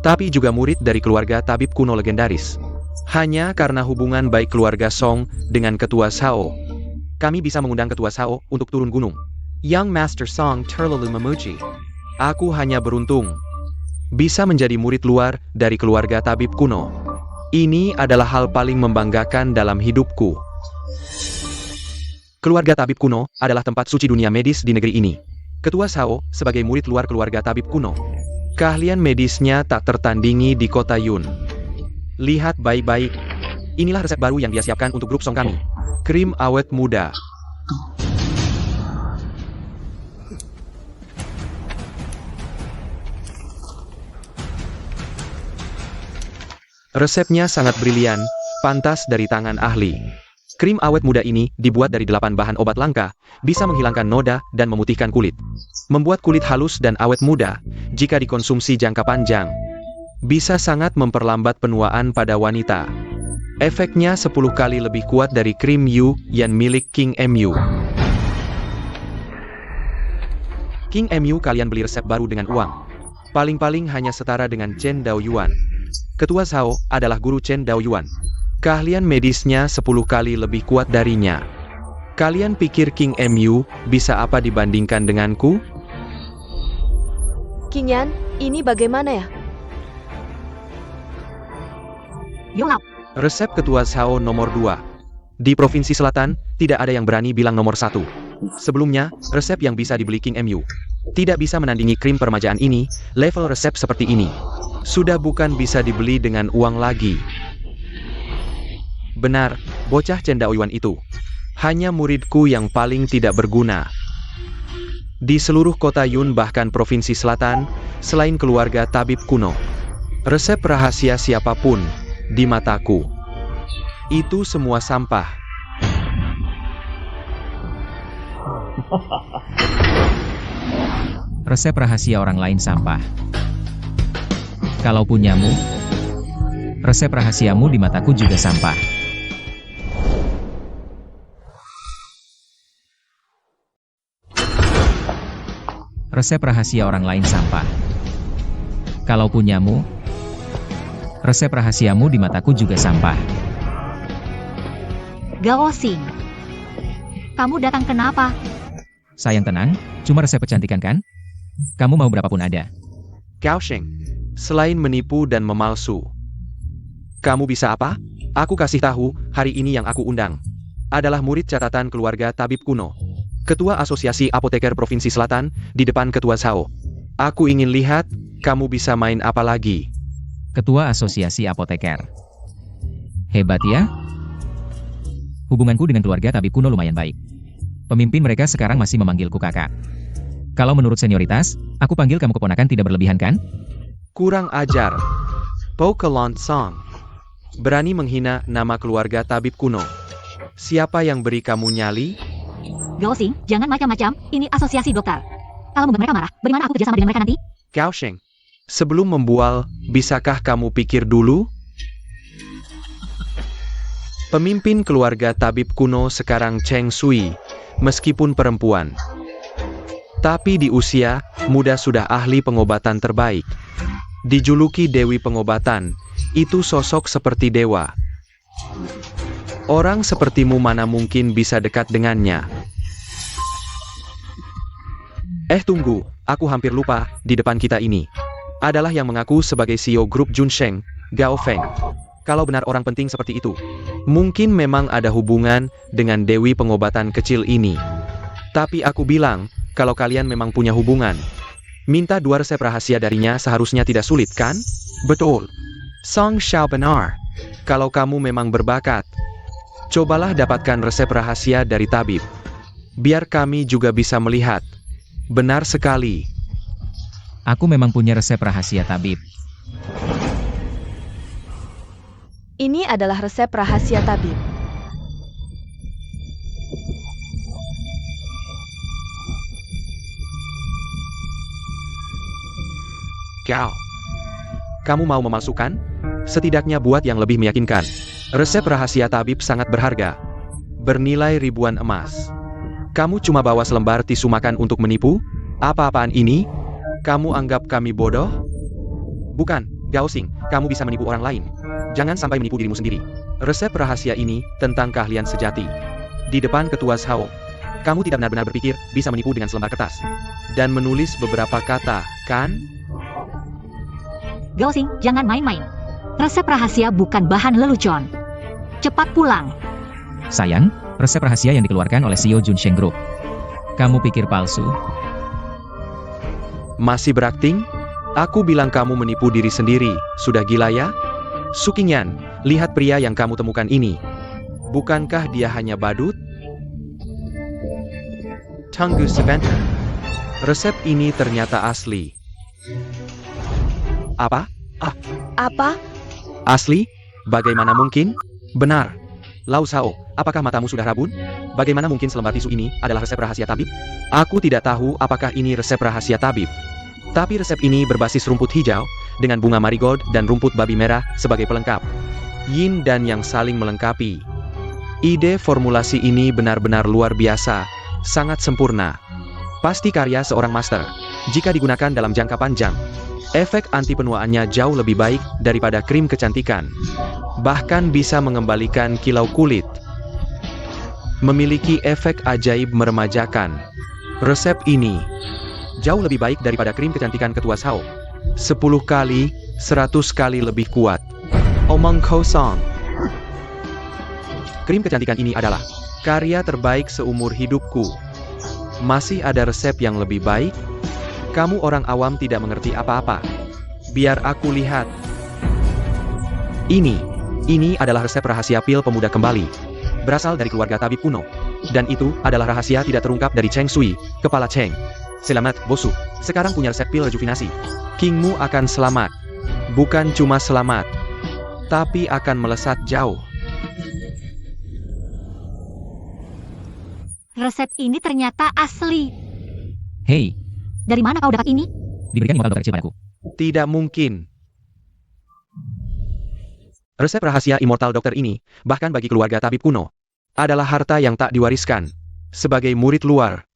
tapi juga murid dari keluarga tabib kuno legendaris. Hanya karena hubungan baik keluarga Song dengan Ketua Shao, kami bisa mengundang Ketua Shao untuk turun gunung. Young Master Song terlalu memuji. Aku hanya beruntung bisa menjadi murid luar dari keluarga tabib kuno. Ini adalah hal paling membanggakan dalam hidupku. Keluarga tabib kuno adalah tempat suci dunia medis di negeri ini. Ketua Shao sebagai murid luar keluarga tabib kuno, keahlian medisnya tak tertandingi di kota Yun. Lihat baik-baik. Inilah resep baru yang dia siapkan untuk grup Song kami. Krim awet muda. Resepnya sangat brilian, Pantas dari tangan ahli. Krim awet muda ini dibuat dari 8 bahan obat langka, bisa menghilangkan noda dan memutihkan kulit. Membuat kulit halus dan awet muda, jika dikonsumsi jangka panjang. Bisa sangat memperlambat penuaan pada wanita. Efeknya 10 kali lebih kuat dari krim Yu Yan milik King MU. King MU kalian beli resep baru dengan uang. Paling-paling hanya setara dengan Chen Daoyuan. Ketua Zhao adalah guru Chen Daoyuan. Keahlian medisnya 10 kali lebih kuat darinya. Kalian pikir King MU bisa apa dibandingkan denganku? King Yan, ini bagaimana ya? Yongap. Resep Ketua Zhao nomor 2. Di Provinsi Selatan, tidak ada yang berani bilang nomor 1. Sebelumnya, resep yang bisa dibeli King MU tidak bisa menandingi krim permajaan ini, level resep seperti ini. Sudah bukan bisa dibeli dengan uang lagi. Benar, bocah Chen Daoyuan itu hanya muridku yang paling tidak berguna. Di seluruh kota Yun bahkan Provinsi Selatan, selain keluarga tabib kuno. Resep rahasia siapapun, di mataku, itu semua sampah. Resep rahasia orang lain sampah. Kalau punyamu, resep rahasiamu di mataku juga sampah. Resep rahasia orang lain sampah. Kalau punyamu, resep rahasiamu di mataku juga sampah. Gao Xing. Kamu datang kenapa? Sayang tenang, cuma resep kecantikan kan? Kamu mau berapapun ada. Gao Sheng, selain menipu dan memalsu, kamu bisa apa? Aku kasih tahu, hari ini yang aku undang adalah murid catatan keluarga tabib kuno. Ketua Asosiasi Apoteker Provinsi Selatan, di depan Ketua Zhao. Aku ingin lihat, kamu bisa main apa lagi. Ketua Asosiasi Apoteker. Hebat ya? Hubunganku dengan keluarga tabib kuno lumayan baik. Pemimpin mereka sekarang masih memanggilku kakak. Kalau menurut senioritas, aku panggil kamu keponakan tidak berlebihan kan? Kurang ajar. Pokelon Song. Berani menghina nama keluarga tabib kuno. Siapa yang beri kamu nyali? Gao Xing, jangan macam-macam, ini asosiasi dokter. Kalau membuat mereka marah, bagaimana aku kerjasama dengan mereka nanti? Gao Sheng, sebelum membual, bisakah kamu pikir dulu? Pemimpin keluarga tabib kuno sekarang Cheng Sui, meskipun perempuan. Tapi di usia muda sudah ahli pengobatan terbaik. Dijuluki Dewi Pengobatan, itu sosok seperti dewa. Orang sepertimu mana mungkin bisa dekat dengannya. Tunggu, aku hampir lupa, di depan kita ini adalah yang mengaku sebagai CEO grup Junsheng, Gao Feng. Kalau benar orang penting seperti itu, mungkin memang ada hubungan dengan Dewi Pengobatan kecil ini. Tapi aku bilang, kalau kalian memang punya hubungan, minta 2 resep rahasia darinya seharusnya tidak sulit kan? Betul. Song Xiao benar. Kalau kamu memang berbakat, cobalah dapatkan resep rahasia dari tabib. Biar kami juga bisa melihat. Benar sekali. Aku memang punya resep rahasia tabib. Ini adalah resep rahasia tabib. Gao, kamu mau memasukkan? Setidaknya buat yang lebih meyakinkan. Resep rahasia tabib sangat berharga. Bernilai ribuan emas. Kamu cuma bawa selembar tisu makan untuk menipu? Apa-apaan ini? Kamu anggap kami bodoh? Bukan, Gao Xing, kamu bisa menipu orang lain. Jangan sampai menipu dirimu sendiri. Resep rahasia ini tentang keahlian sejati. Di depan Ketua Zhao, kamu tidak benar-benar berpikir bisa menipu dengan selembar kertas dan menulis beberapa kata, kan? Gao Xing, jangan main-main. Resep rahasia bukan bahan lelucon. Cepat pulang. Sayang, resep rahasia yang dikeluarkan oleh CEO Junsheng Group. Kamu pikir palsu? Masih berakting? Aku bilang kamu menipu diri sendiri, sudah gila ya? Sukinyan, lihat pria yang kamu temukan ini. Bukankah dia hanya badut? Tunggu sebentar. Resep ini ternyata asli. Apa? Apa? Asli? Bagaimana mungkin? Benar. Lau Sao, apakah matamu sudah rabun? Bagaimana mungkin selembar tisu ini adalah resep rahasia tabib? Aku tidak tahu apakah ini resep rahasia tabib. Tapi resep ini berbasis rumput hijau, dengan bunga marigold dan rumput babi merah sebagai pelengkap. Yin dan yang saling melengkapi. Ide formulasi ini benar-benar luar biasa, sangat sempurna. Pasti karya seorang master. Jika digunakan dalam jangka panjang, efek anti penuaannya jauh lebih baik daripada krim kecantikan. Bahkan bisa mengembalikan kilau kulit. Memiliki efek ajaib meremajakan. Resep ini jauh lebih baik daripada krim kecantikan ketua Sao. 10 kali, 100 kali lebih kuat. Omong kosong. Krim kecantikan ini adalah karya terbaik seumur hidupku. Masih ada resep yang lebih baik? Kamu orang awam tidak mengerti apa-apa. Biar aku lihat. Ini adalah resep rahasia pil pemuda kembali. Berasal dari keluarga tabib kuno. Dan itu adalah rahasia tidak terungkap dari Cheng Sui, kepala Cheng. Selamat, bosu. Sekarang punya resep pil rejuvenasi. Kingmu akan selamat. Bukan cuma selamat, tapi akan melesat jauh. Resep ini ternyata asli. Hei, Dari mana kau dapat ini? diberikan immortal dokter kecil padaku. Tidak mungkin. Resep rahasia immortal dokter ini, bahkan bagi keluarga tabib kuno, adalah harta yang tak diwariskan. Sebagai murid luar,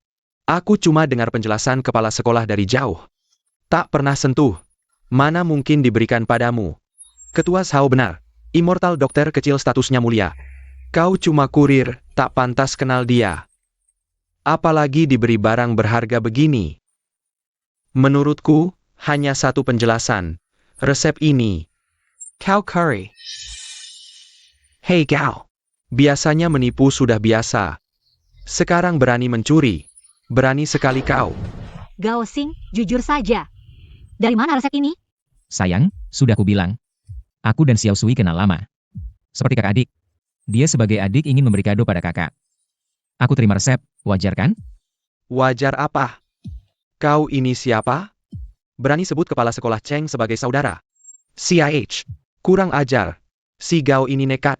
aku cuma dengar penjelasan kepala sekolah dari jauh. Tak pernah sentuh. Mana mungkin diberikan padamu. Ketua Sao benar. Immortal dokter kecil statusnya mulia. Kau cuma kurir, tak pantas kenal dia. Apalagi diberi barang berharga begini. Menurutku, hanya satu penjelasan. Resep ini. Cow curry. Hei kau. Biasanya menipu sudah biasa. Sekarang berani mencuri. Berani sekali kau. Gao Xing, jujur saja. Dari mana resep ini? Sayang, sudah kubilang. Aku dan Xiao Sui kenal lama. Seperti kakak adik. Dia sebagai adik ingin memberi kado pada kakak. Aku terima resep, wajar kan? Wajar apa? Kau ini siapa? Berani sebut kepala sekolah Cheng sebagai saudara. CIH. Kurang ajar. Si Gao ini nekat.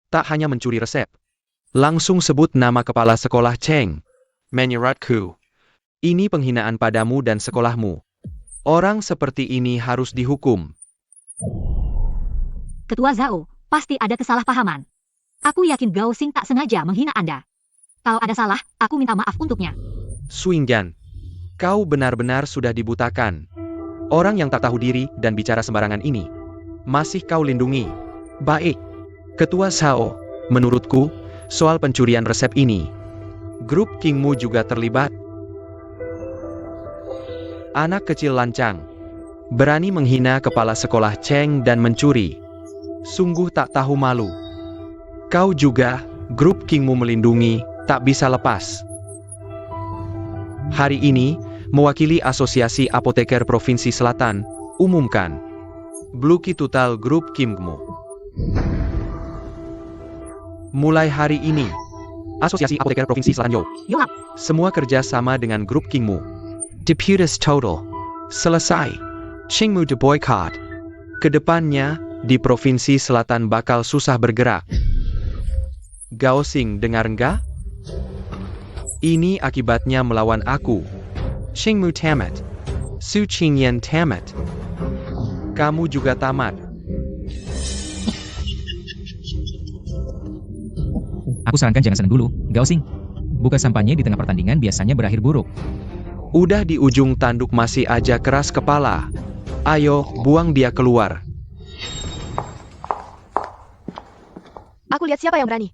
Tak hanya mencuri resep. Langsung sebut nama kepala sekolah Cheng. Menurutku, ini penghinaan padamu dan sekolahmu. Orang seperti ini harus dihukum. Ketua Zhao, pasti ada kesalahpahaman. Aku yakin Gao Xing tak sengaja menghina Anda. Kalau ada salah, aku minta maaf untuknya. Swinggan, kau benar-benar sudah dibutakan. Orang yang tak tahu diri dan bicara sembarangan ini, masih kau lindungi. Baik. Ketua Sao, menurutku, soal pencurian resep ini, grup Kingmu juga terlibat. Anak kecil lancang, berani menghina kepala sekolah Cheng dan mencuri. Sungguh tak tahu malu. Kau juga, grup Kingmu melindungi, tak bisa lepas. Hari ini, mewakili Asosiasi Apoteker Provinsi Selatan, umumkan. Bluki Total Grup Kingmu. Mulai hari ini, Asosiasi Apoteker Provinsi Selatan Yoap, semua kerja sama dengan grup Kingmu. Deputus Total. Selesai. Qingmu di boycott. Kedepannya, di Provinsi Selatan bakal susah bergerak. Gao Xing dengar enggak? Ini akibatnya melawan aku. Qingmu tamat. Su Qingyan tamat. Kamu juga tamat. Aku sarankan jangan senang dulu, Gao Xing. Buka sampahnya di tengah pertandingan biasanya berakhir buruk. Udah di ujung tanduk masih aja keras kepala. Ayo, buang dia keluar. Aku lihat siapa yang berani.